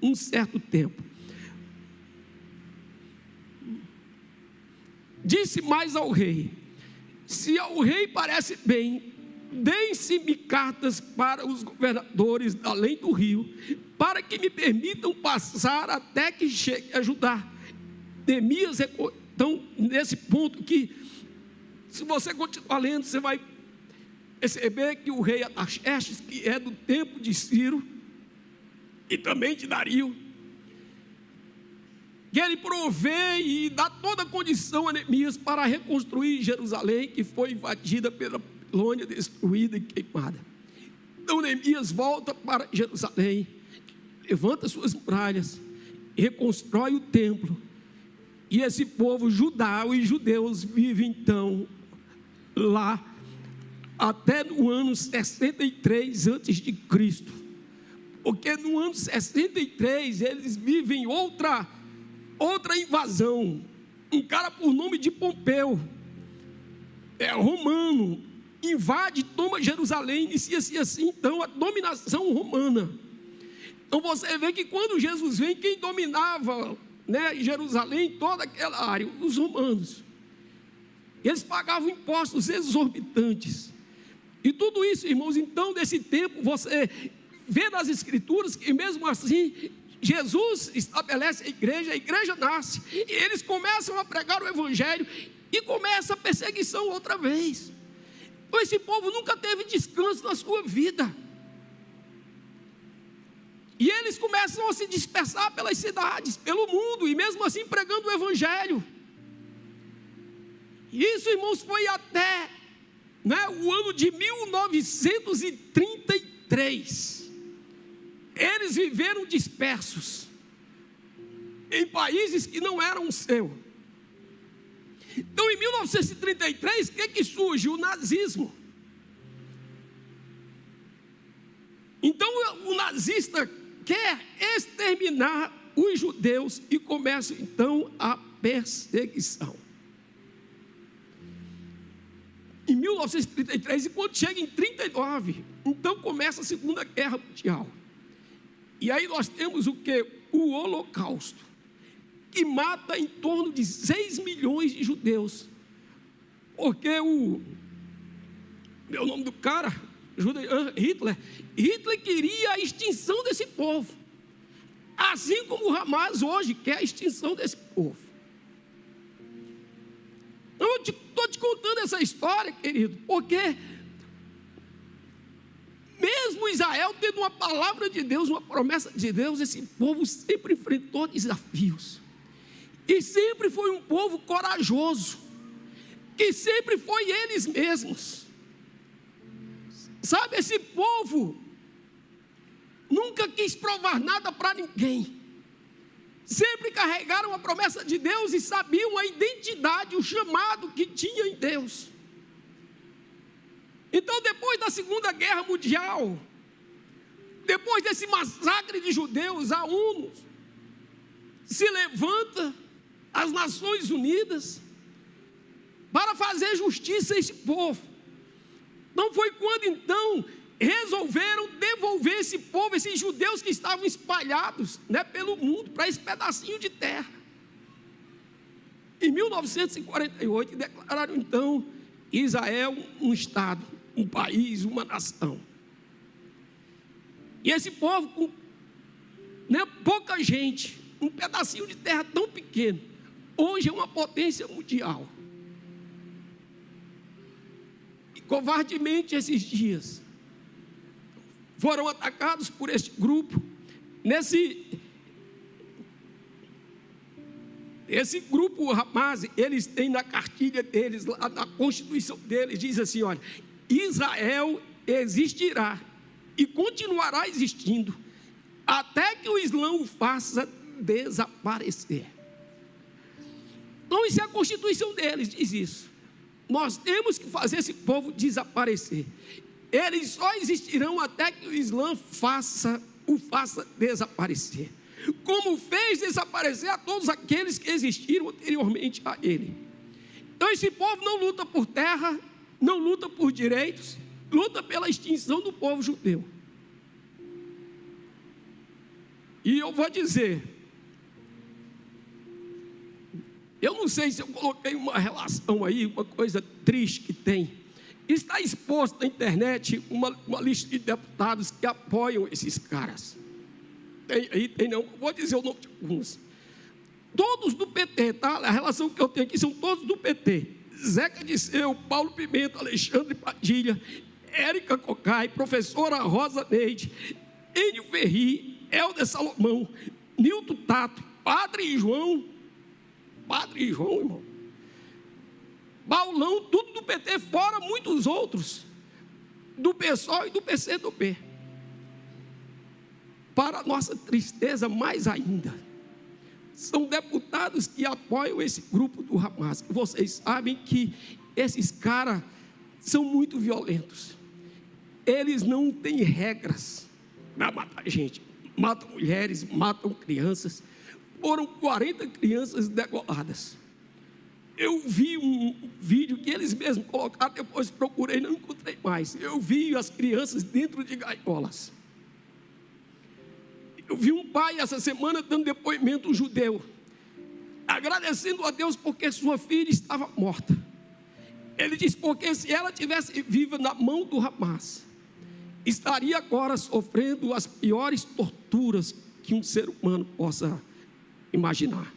um certo tempo. Disse mais ao rei: se ao rei parece bem, deem-se-me cartas para os governadores além do rio, para que me permitam passar até que chegue a Judá. Neemias, então, nesse ponto que, se você continuar lendo, você vai perceber que o rei Artaxerxes, que é do tempo de Ciro e também de Dario, que ele provê e dá toda a condição a Neemias para reconstruir Jerusalém, que foi invadida pela Babilônia destruída e queimada. Então Neemias volta para Jerusalém, levanta suas muralhas, reconstrói o templo, e esse povo judeu e judeus vivem então lá até no ano 63 antes de Cristo, porque no ano 63 eles vivem outra invasão. Um cara por nome de Pompeu, romano, invade, toma Jerusalém, inicia-se assim então a dominação romana. Então você vê que quando Jesus vem, quem dominava, Jerusalém, toda aquela área, os romanos. Eles pagavam impostos exorbitantes. E tudo isso, irmãos, então desse tempo você vê nas Escrituras que mesmo assim Jesus estabelece a igreja nasce, e eles começam a pregar o Evangelho, e começa a perseguição outra vez. Então esse povo nunca teve descanso na sua vida, e eles começam a se dispersar pelas cidades, pelo mundo, e mesmo assim pregando o Evangelho. Isso, irmãos, foi até o ano de 1933. Eles viveram dispersos em países que não eram o seu. Então em 1933, o que surge? O nazismo. Então o nazista quer exterminar os judeus e começa então a perseguição. Em 1933, e quando chega em 1939, então começa a Segunda Guerra Mundial. E aí nós temos o que? O Holocausto, que mata em torno de 6 milhões de judeus. Porque meu nome do cara, Hitler queria a extinção desse povo, assim como o Hamas hoje quer a extinção desse povo. Eu estou te contando essa história, querido, porque mesmo Israel tendo uma palavra de Deus, uma promessa de Deus, esse povo sempre enfrentou desafios, e sempre foi um povo corajoso, que sempre foi eles mesmos. Sabe, esse povo nunca quis provar nada para ninguém, sempre carregaram a promessa de Deus e sabiam a identidade, o chamado que tinha em Deus. Então depois da Segunda Guerra Mundial, depois desse massacre de judeus, a ONU se levanta, as Nações Unidas, para fazer justiça a esse povo. Não foi quando então resolveram devolver esse povo, esses judeus que estavam espalhados pelo mundo, para esse pedacinho de terra. Em 1948 declararam então Israel um estado, um país, uma nação. E esse povo com pouca gente, um pedacinho de terra tão pequeno, hoje é uma potência mundial. E covardemente esses dias foram atacados por este grupo. Esse grupo Hamas, eles têm na cartilha deles, lá na Constituição deles, diz assim: olha, Israel existirá e continuará existindo até que o Islã o faça desaparecer. Então isso é a Constituição deles, diz isso. Nós temos que fazer esse povo desaparecer. Eles só existirão até que o Islã o faça desaparecer, como fez desaparecer a todos aqueles que existiram anteriormente a ele. Então esse povo não luta por terra, não luta por direitos, luta pela extinção do povo judeu. E eu vou dizer, eu não sei se eu coloquei uma relação aí, uma coisa triste que tem. Está exposto na internet uma lista de deputados que apoiam esses caras. Tem não, vou dizer o nome de alguns. Todos do PT, tá? A relação que eu tenho aqui são todos do PT. Zeca Disseu, Paulo Pimenta, Alexandre Padilha, Érica Cocai, professora Rosa Neide, Enio Ferri, Helder Salomão, Nilton Tato, Padre João, irmão. Paulão, tudo do PT, fora muitos outros, do PSOL e do PCdoB. Para nossa tristeza, mais ainda, são deputados que apoiam esse grupo do Hamas. Vocês sabem que esses caras são muito violentos. Eles não têm regras para matar gente. Matam mulheres, matam crianças. Foram 40 crianças degoladas. Eu vi um vídeo que eles mesmos colocaram, depois procurei, não encontrei mais. Eu vi as crianças dentro de gaiolas. Eu vi um pai essa semana dando depoimento, um judeu, agradecendo a Deus porque sua filha estava morta. Ele disse, porque se ela tivesse viva na mão do Hamas, estaria agora sofrendo as piores torturas que um ser humano possa imaginar.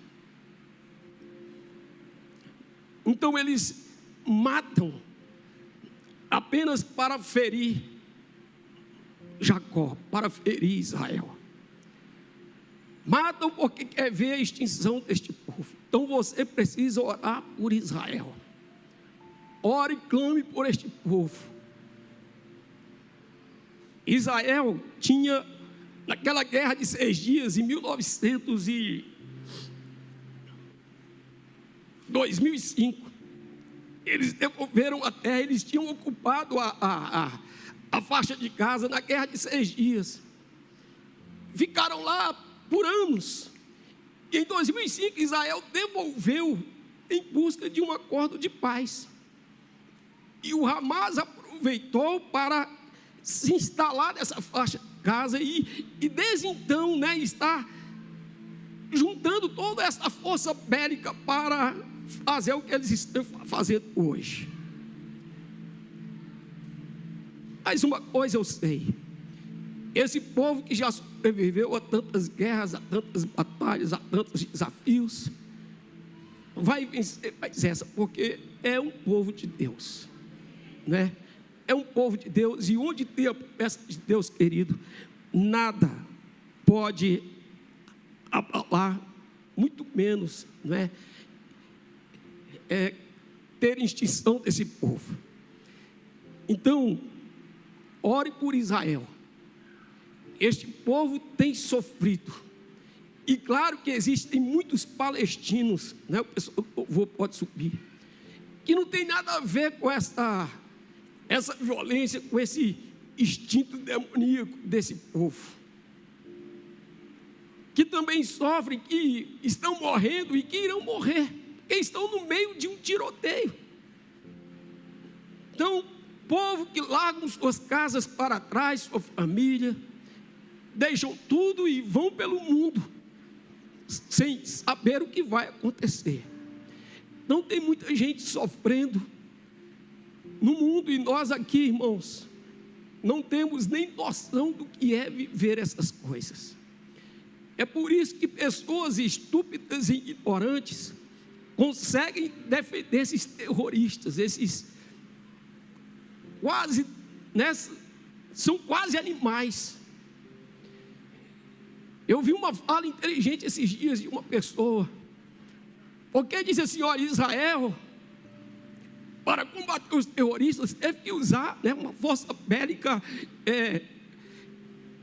Então eles matam apenas para ferir Jacó, para ferir Israel. Matam porque quer ver a extinção deste povo. Então você precisa orar por Israel. Ore e clame por este povo. Israel tinha, naquela guerra de 6 dias, em 2005, eles devolveram a terra, eles tinham ocupado a faixa de Gaza na guerra de 6 dias. Ficaram lá por anos. E em 2005, Israel devolveu em busca de um acordo de paz. E o Hamas aproveitou para se instalar nessa faixa de Gaza e desde então, está juntando toda essa força bélica para fazer o que eles estão fazendo hoje. Mas uma coisa eu sei: esse povo que já sobreviveu a tantas guerras, a tantas batalhas, a tantos desafios, vai vencer mais essa, porque é um povo de Deus, É um povo de Deus, e onde tem a promessa de Deus, querido, nada pode abalar, muito menos, ter extinção desse povo. Então, ore por Israel. Este povo tem sofrido, e claro que existem muitos palestinos, o povo pode subir, que não tem nada a ver com essa violência, com esse instinto demoníaco desse povo, que também sofrem, que estão morrendo e que irão morrer, que estão no meio de um tiroteio. Então, povo que largam suas casas para trás, sua família, deixam tudo e vão pelo mundo, sem saber o que vai acontecer. Não tem muita gente sofrendo no mundo, e nós aqui, irmãos, não temos nem noção do que é viver essas coisas. É por isso que pessoas estúpidas e ignorantes conseguem defender esses terroristas, esses quase, são quase animais. Eu vi uma fala inteligente esses dias de uma pessoa, porque disse assim: olha, Israel, para combater os terroristas, teve que usar uma força bélica,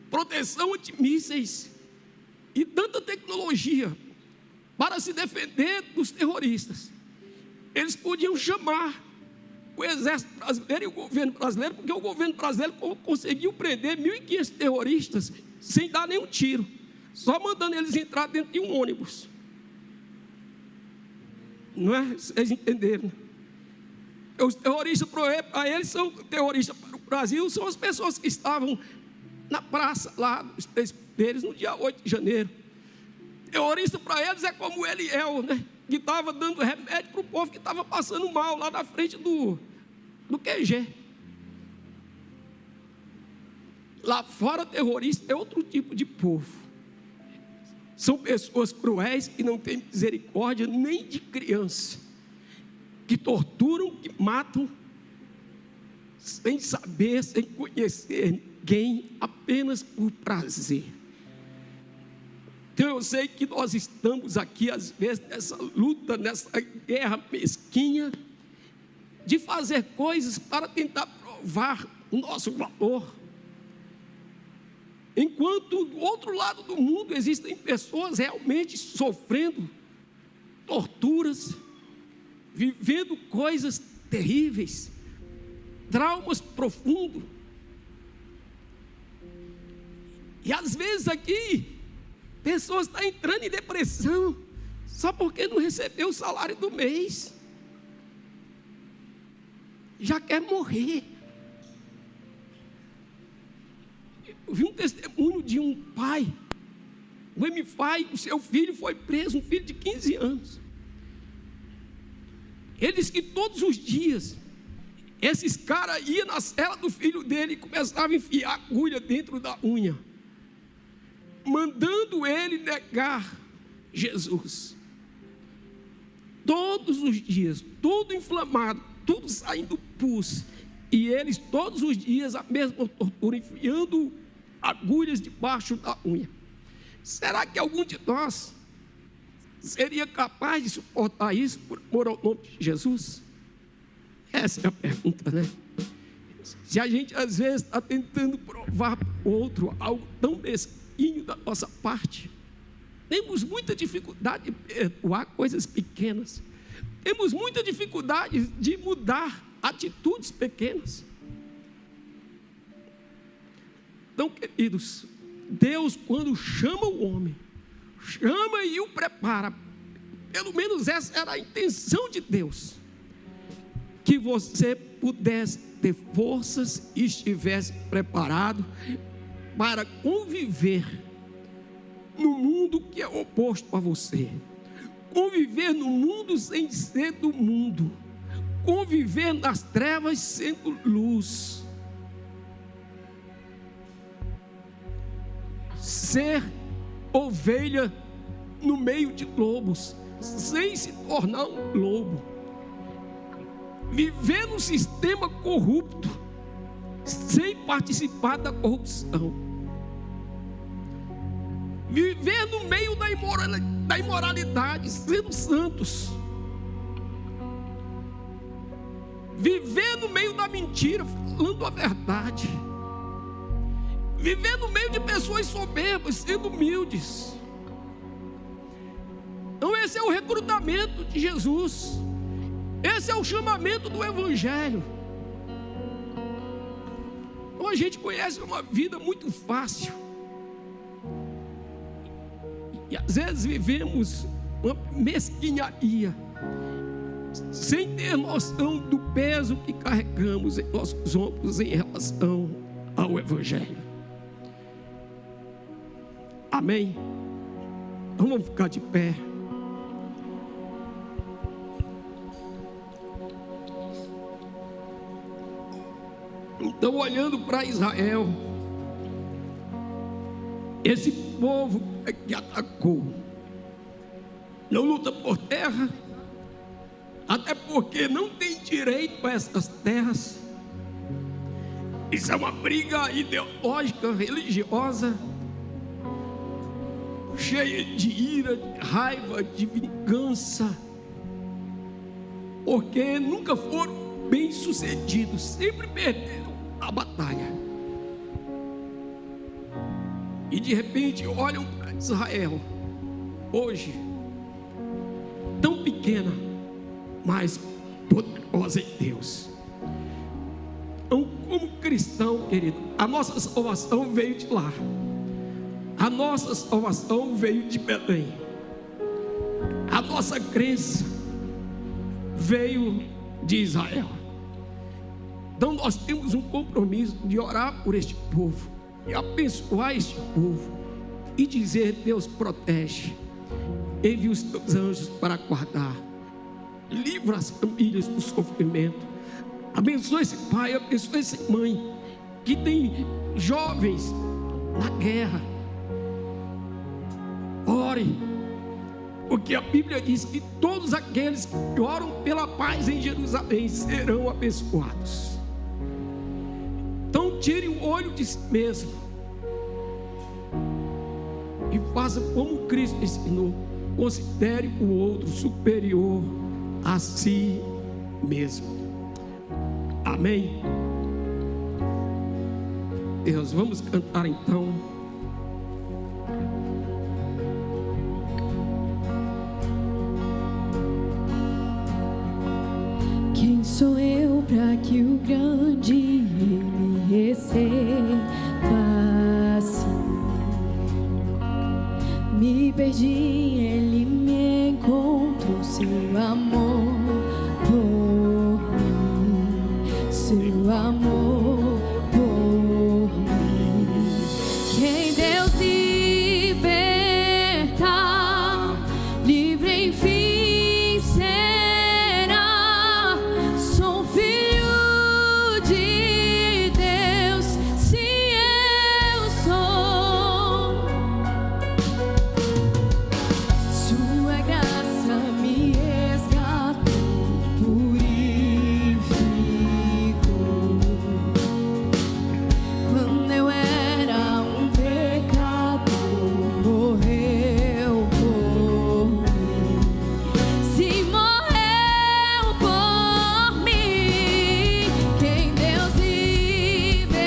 proteção antimísseis e tanta tecnologia para se defender dos terroristas. Eles podiam chamar o exército brasileiro e o governo brasileiro, porque o governo brasileiro conseguiu prender 1.500 terroristas sem dar nenhum tiro, só mandando eles entrar dentro de um ônibus. Não é? Vocês entenderam? Os terroristas para eles são terroristas, para o Brasil são as pessoas que estavam na praça lá dos Três Poderes no dia 8 de janeiro. Terrorista para eles é como o Eliel, que estava dando remédio para o povo que estava passando mal lá na frente do QG. Lá fora, terrorista é outro tipo de povo. São pessoas cruéis que não têm misericórdia nem de criança, que torturam, que matam, sem saber, sem conhecer ninguém, apenas por prazer. Então eu sei que nós estamos aqui, às vezes, nessa luta, nessa guerra mesquinha, de fazer coisas para tentar provar o nosso valor. Enquanto do outro lado do mundo existem pessoas realmente sofrendo torturas, vivendo coisas terríveis, traumas profundos. E às vezes aqui, pessoas estão entrando em depressão, só porque não recebeu o salário do mês. Já quer morrer. Eu vi um testemunho de um pai, o MFI, o seu filho foi preso, um filho de 15 anos. Ele disse que todos os dias, esses caras iam na cela do filho dele e começavam a enfiar agulha dentro da unha, mandando ele negar Jesus. Todos os dias, tudo inflamado, tudo saindo pus, e eles todos os dias a mesma tortura, enfiando agulhas debaixo da unha. Será que algum de nós seria capaz de suportar isso por ao nome de Jesus? Essa é a pergunta, né? Se a gente às vezes está tentando provar para o outro algo tão mesquinho da nossa parte, temos muita dificuldade de perdoar coisas pequenas, temos muita dificuldade de mudar atitudes pequenas. Então, queridos, Deus, quando chama o homem, chama e o prepara. Pelo menos essa era a intenção de Deus, que você pudesse ter forças e estivesse preparado para conviver no mundo que é oposto a você, conviver no mundo sem ser do mundo, conviver nas trevas sendo luz, ser ovelha no meio de lobos, sem se tornar um lobo, viver num sistema corrupto, sem participar da corrupção, viver no meio da imoralidade, sendo santos, viver no meio da mentira, falando a verdade, viver no meio de pessoas soberbas, sendo humildes. Então esse é o recrutamento de Jesus, esse é o chamamento do Evangelho. Então a gente conhece uma vida muito fácil, e às vezes vivemos uma mesquinharia, sem ter noção do peso que carregamos em nossos ombros em relação ao Evangelho. Amém? Então vamos ficar de pé. Então, olhando para Israel, esse povo que atacou, não luta por terra, até porque não tem direito a essas terras. Isso é uma briga ideológica, religiosa, cheia de ira, de raiva, de vingança, porque nunca foram bem-sucedidos, sempre perderam a batalha. E de repente olham para Israel, hoje, tão pequena, mas poderosa em Deus. Então, como cristão, querido, a nossa salvação veio de lá. A nossa salvação veio de Belém. A nossa crença veio de Israel. Então nós temos um compromisso de orar por este povo, e abençoar este povo, e dizer: Deus, protege, envia os teus anjos para guardar, livra as famílias do sofrimento, abençoa esse pai, abençoa essa mãe que tem jovens na guerra. Ore, porque a Bíblia diz que todos aqueles que oram pela paz em Jerusalém serão abençoados. Então tire o olho de si mesmo e faça como Cristo ensinou: considere o outro superior a si mesmo. Amém? Deus, vamos cantar então. Quem sou eu para que o grande me receba assim? Me perdi, ele me encontrou, seu amor por mim, seu amor por mim. Quem Deus liberta, livre enfim será. Sou filho de Deus, sim eu sou. Sua graça me resgatou, purificou. Quando eu era um pecador, morreu por mim. Se morreu por mim, quem Deus liberta,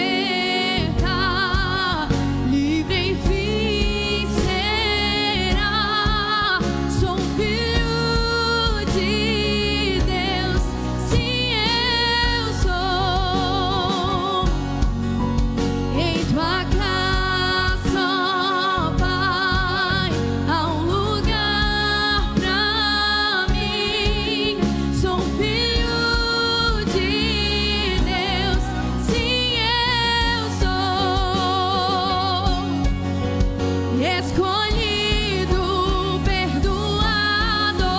livre enfim será. Sou filho de Deus, sim eu sou. Em tua casa, ó Pai, há um lugar pra mim. Sou filho de Deus, sim eu sou. Escolhido, perdoado,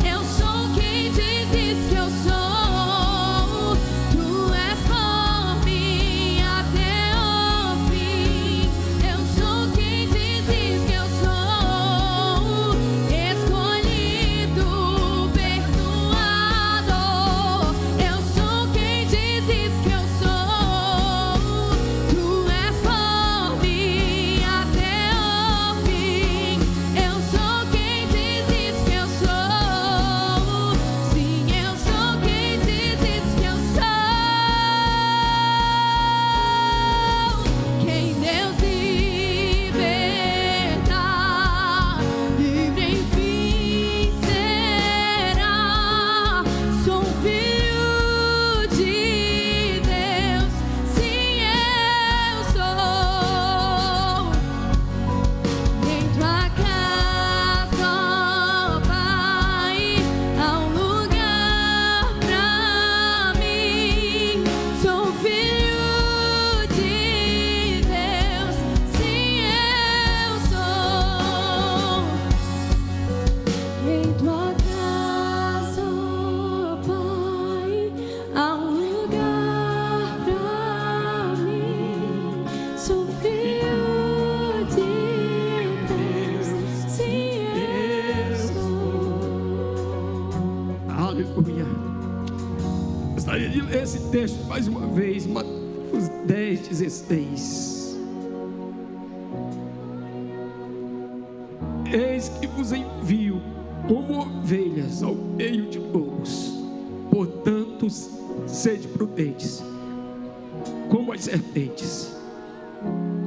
eu sou quem dizes que eu sou. Tu és por mim até o fim. Eu sou quem dizes que eu sou. Escolhido, perdoado, eu sou quem dizes que eu sou. Tu és por mim até o fim. Eu sou quem dizes que eu sou. Sim, eu sou quem dizes que eu sou. Quem Deus liberta, livre enfim será. Sou filho de Deus, sim eu sou. Em tua casa, ó Pai, há um lugar pra mim. Sou filho de Deus, sim eu sou. Em tua casa, ó Pai, há um lugar pra mim. Sou filho de Deus, sim eu sou. Aleluia. Gostaria de ler esse texto mais uma vez, Mateus 10:16. Eis que vos envio como ovelhas ao meio de lobos. Portanto, sede prudentes como as serpentes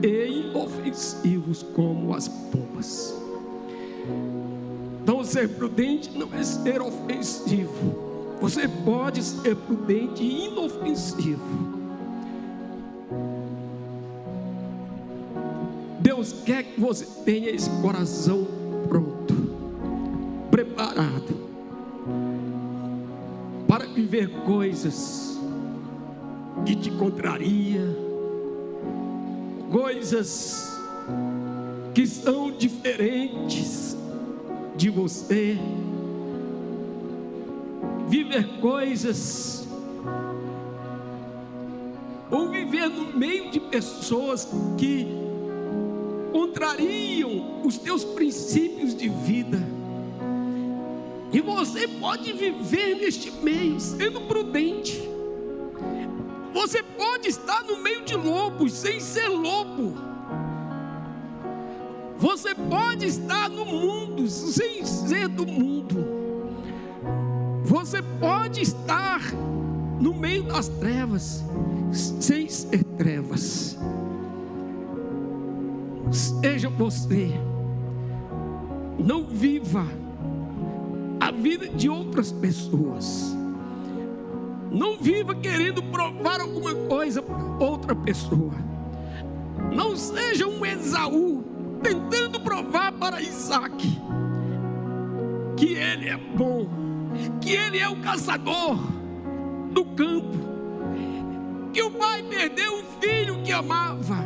e inofensivos como as pombas. Então, ser prudente não é ser ofensivo. Você pode ser prudente e inofensivo. Deus quer que você tenha esse coração pronto, preparado para viver coisas que te contraria, coisas que são diferentes de você, viver coisas ou viver no meio de pessoas que contrariam os teus princípios de vida. E você pode viver neste meio sendo prudente. Você pode estar no meio de lobos sem ser lobo. Você pode estar no mundo sem ser do mundo. Você pode estar no meio das trevas, sem ser trevas. Seja você, não viva a vida de outras pessoas. Não viva querendo provar alguma coisa para outra pessoa. Não seja um Esaú tentando provar para Isaac que ele é bom, que ele é o caçador do campo, que o pai perdeu um filho que amava.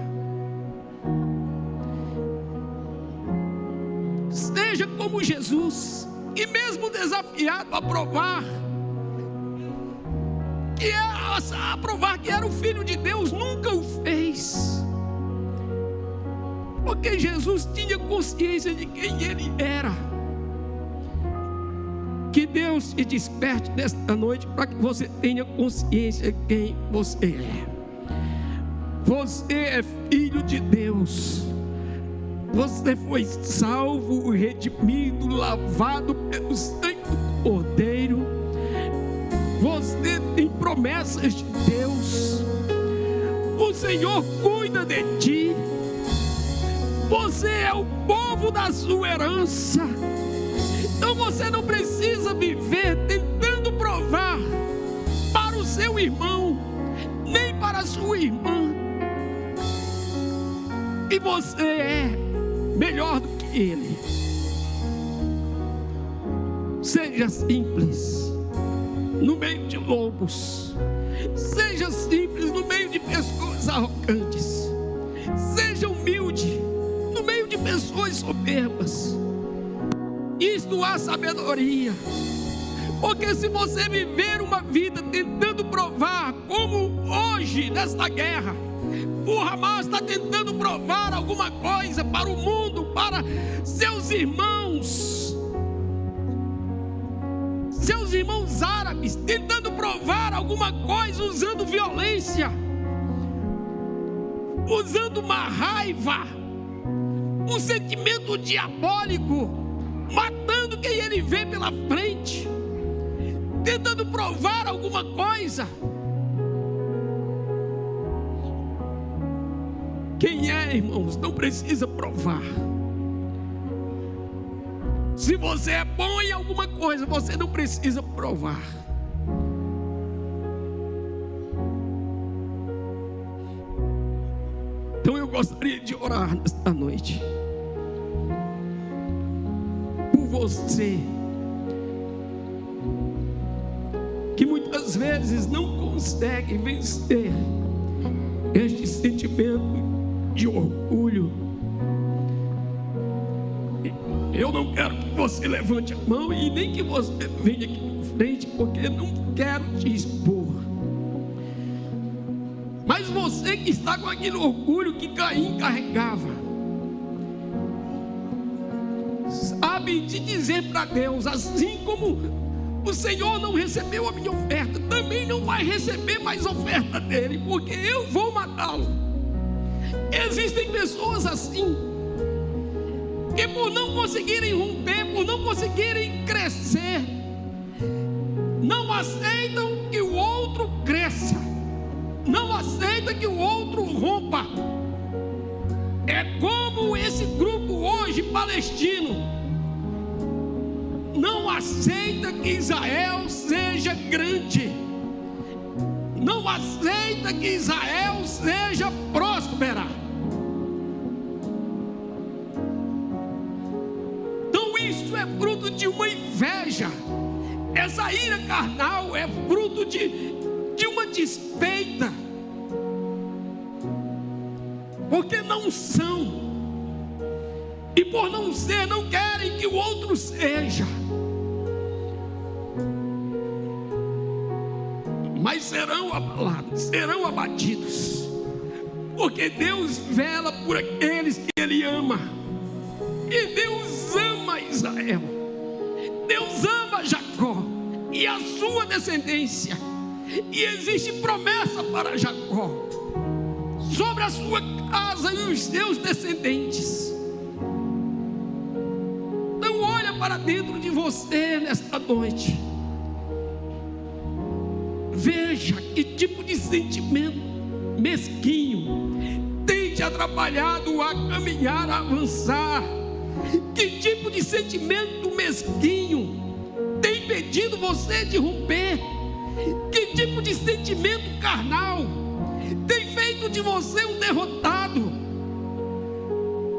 Seja como Jesus, e mesmo desafiado a provar que era o filho de Deus, nunca o fez, porque Jesus tinha consciência de quem ele era. Que Deus te desperte nesta noite para que você tenha consciência de quem você é. Você é filho de Deus. Você foi salvo, redimido, lavado pelo sangue do Cordeiro. Você tem promessas de Deus. O Senhor cuida de ti. Você é o povo da sua herança. Então você não precisa viver tentando provar para o seu irmão, nem para a sua irmã, que você é melhor do que ele. Seja simples no meio de lobos. Seja simples no meio de pessoas arrogantes. Seja humilde no meio de pessoas soberbas. Isto há sabedoria. Porque se você viver uma vida tentando provar, como hoje nesta guerra, o Hamas está tentando provar alguma coisa para o mundo, para seus irmãos árabes, tentando provar alguma coisa, usando violência, usando uma raiva, um sentimento diabólico, matando quem ele vê pela frente, tentando provar alguma coisa. Quem é, irmãos, não precisa provar. Se você é bom em alguma coisa, você não precisa provar. Então eu gostaria de orar nesta noite por você que muitas vezes não consegue vencer este sentimento de orgulho. Eu não quero que você levante a mão e nem que você venha aqui na frente, porque não quero te expor. Mas você que está com aquele orgulho que Caim carregava, sabe de dizer para Deus: assim como o Senhor não recebeu a minha oferta, também não vai receber mais oferta dele, porque eu vou matá-lo. Existem pessoas assim, que por não conseguirem romper, por não conseguirem crescer, não aceitam que o outro cresça, não aceita que o outro rompa. É como esse grupo hoje palestino não aceita que Israel seja grande, não aceita que Israel seja próspera. Então isso é fruto de uma inveja. Essa ira carnal é fruto de uma despeita, porque não são, e por não ser, não querem que o outro seja, mas serão abalados, serão abatidos, porque Deus vela por aqueles que Ele ama, e Deus ama Israel, Deus ama Jacó e a sua descendência, e existe promessa para Jacó sobre a sua casa e os seus descendentes. Então olha para dentro de você nesta noite, Veja que tipo de sentimento mesquinho tem te atrapalhado a caminhar, a avançar. Que tipo de sentimento mesquinho tem impedido você de romper? Que tipo de sentimento carnal tem feito de você um derrotado?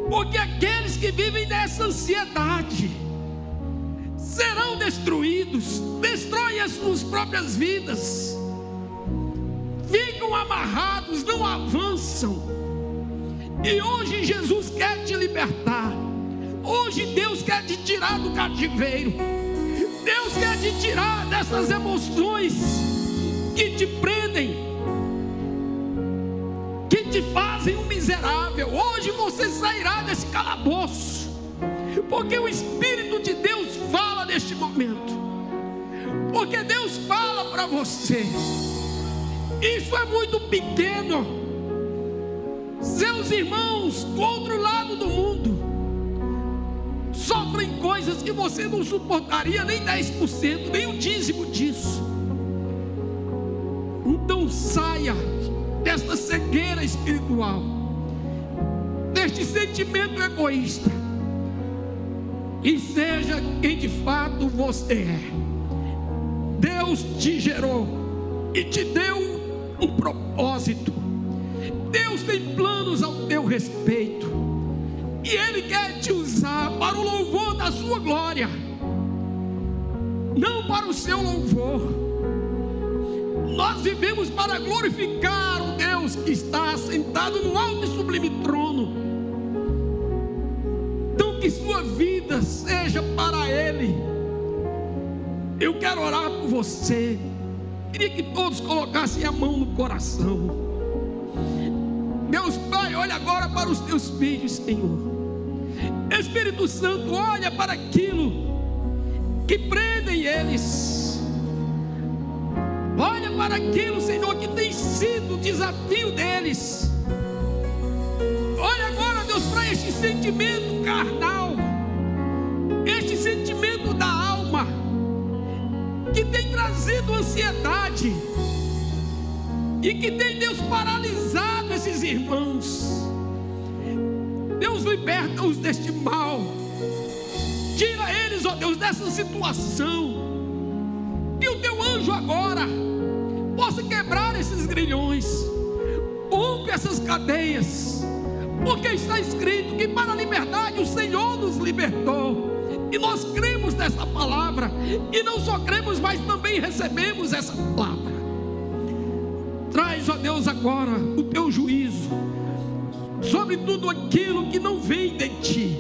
Porque aqueles que vivem nessa ansiedade serão destruídos, destroem as suas próprias vidas, ficam amarrados, não avançam. E hoje Jesus quer te libertar. Hoje Deus quer te tirar do cativeiro. Deus quer te tirar dessas emoções que te prendem, que te fazem um miserável. Hoje você sairá desse calabouço, porque o Espírito de Deus fala neste momento. Porque Deus fala para você: isso é muito pequeno. Seus irmãos do outro lado do mundo sofrem coisas que você não suportaria nem 10%, nem o dízimo disso. Então saia desta cegueira espiritual, deste sentimento egoísta, e seja quem de fato você é. Deus te gerou e te deu um propósito. Deus tem planos ao teu respeito, e Ele quer te usar para o louvor da sua glória, não para o seu louvor. Nós vivemos para glorificar o Deus que está sentado no alto e sublime trono. Então que sua vida seja para Ele. Eu quero orar por você. Queria que todos colocassem a mão no coração. Deus Pai, olha agora para os teus filhos, Senhor. Espírito Santo, olha para aquilo que prendem eles. Olha para aquilo, Senhor, que tem sido o desafio deles. Olha agora, Deus, para este sentimento carnal, este sentimento da alma, que tem trazido ansiedade e que tem, Deus, paralisado esses irmãos. Deus, liberta-os deste mal. Tira eles, ó Deus, dessa situação. Que o teu anjo agora possa quebrar esses grilhões, rompe essas cadeias, porque está escrito que para a liberdade o Senhor nos libertou. E nós cremos nessa palavra, e não só cremos, mas também recebemos essa palavra. Traz, ó Deus, agora o teu juízo sobre tudo aquilo que não vem de ti.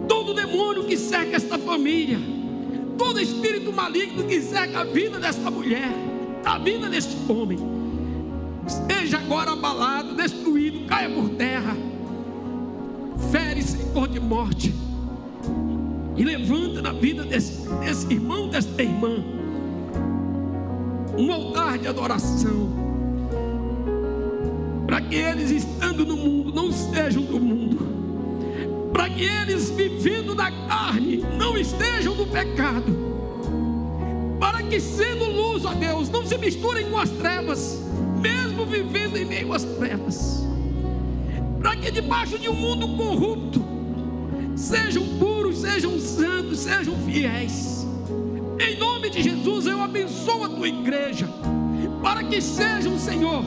Todo demônio que cerca esta família, todo espírito maligno que cerca a vida desta mulher, a vida deste homem, seja agora abalado, destruído, caia por terra. Fere, Senhor, de morte, e levanta na vida desse irmão, desta irmã, um altar de adoração, para que eles, estando no mundo, não sejam do mundo, para que eles, vivendo na carne, não estejam no pecado, para que, sendo luz, ó Deus, não se misturem com as trevas, mesmo vivendo em meio às trevas, para que debaixo de um mundo corrupto sejam puros, sejam santos, sejam fiéis. Em nome de Jesus, eu abençoo a tua igreja, para que sejam, Senhor,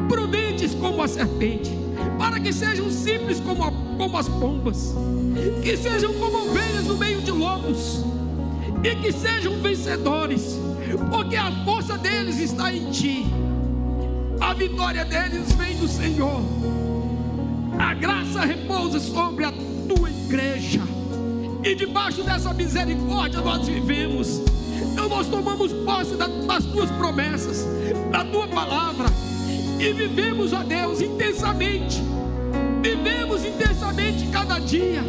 prudentes como a serpente, para que sejam simples como as pombas, que sejam como ovelhas no meio de lobos, e que sejam vencedores, porque a força deles está em ti, a vitória deles vem do Senhor. A graça repousa sobre a tua igreja, e debaixo dessa misericórdia nós vivemos. Então nós tomamos posse das tuas promessas, da tua palavra, e vivemos, ó Deus, intensamente. Vivemos intensamente cada dia,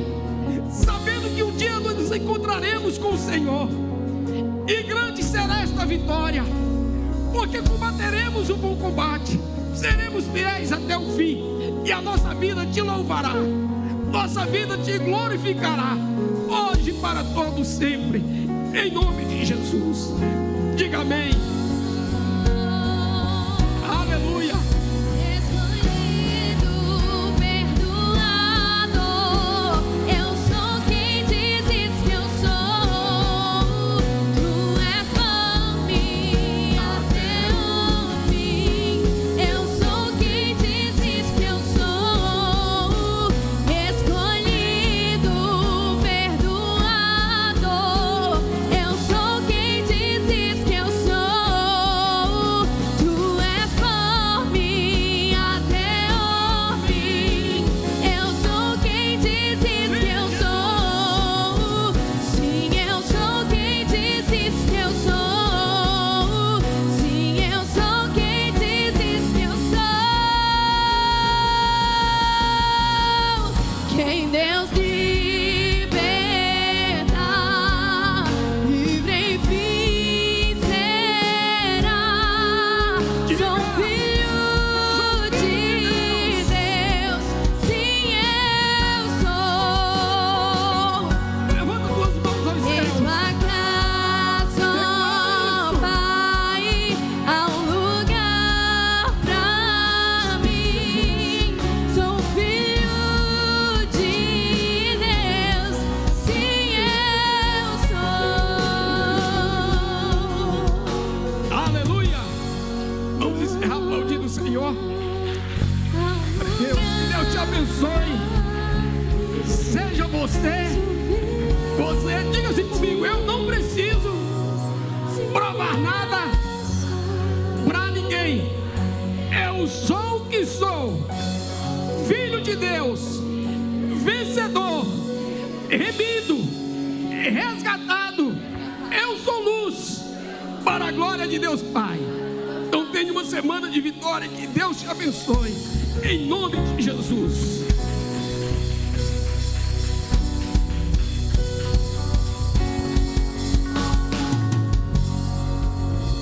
sabendo que um dia nós nos encontraremos com o Senhor, e grande será esta vitória, porque combateremos o bom combate, seremos fiéis até o fim, e a nossa vida te louvará, nossa vida te glorificará, hoje e para todo sempre, em nome de Jesus. Diga amém. resgatado. Eu sou luz, para a glória de Deus Pai. Então tenha uma semana de vitória, que Deus te abençoe, em nome de Jesus.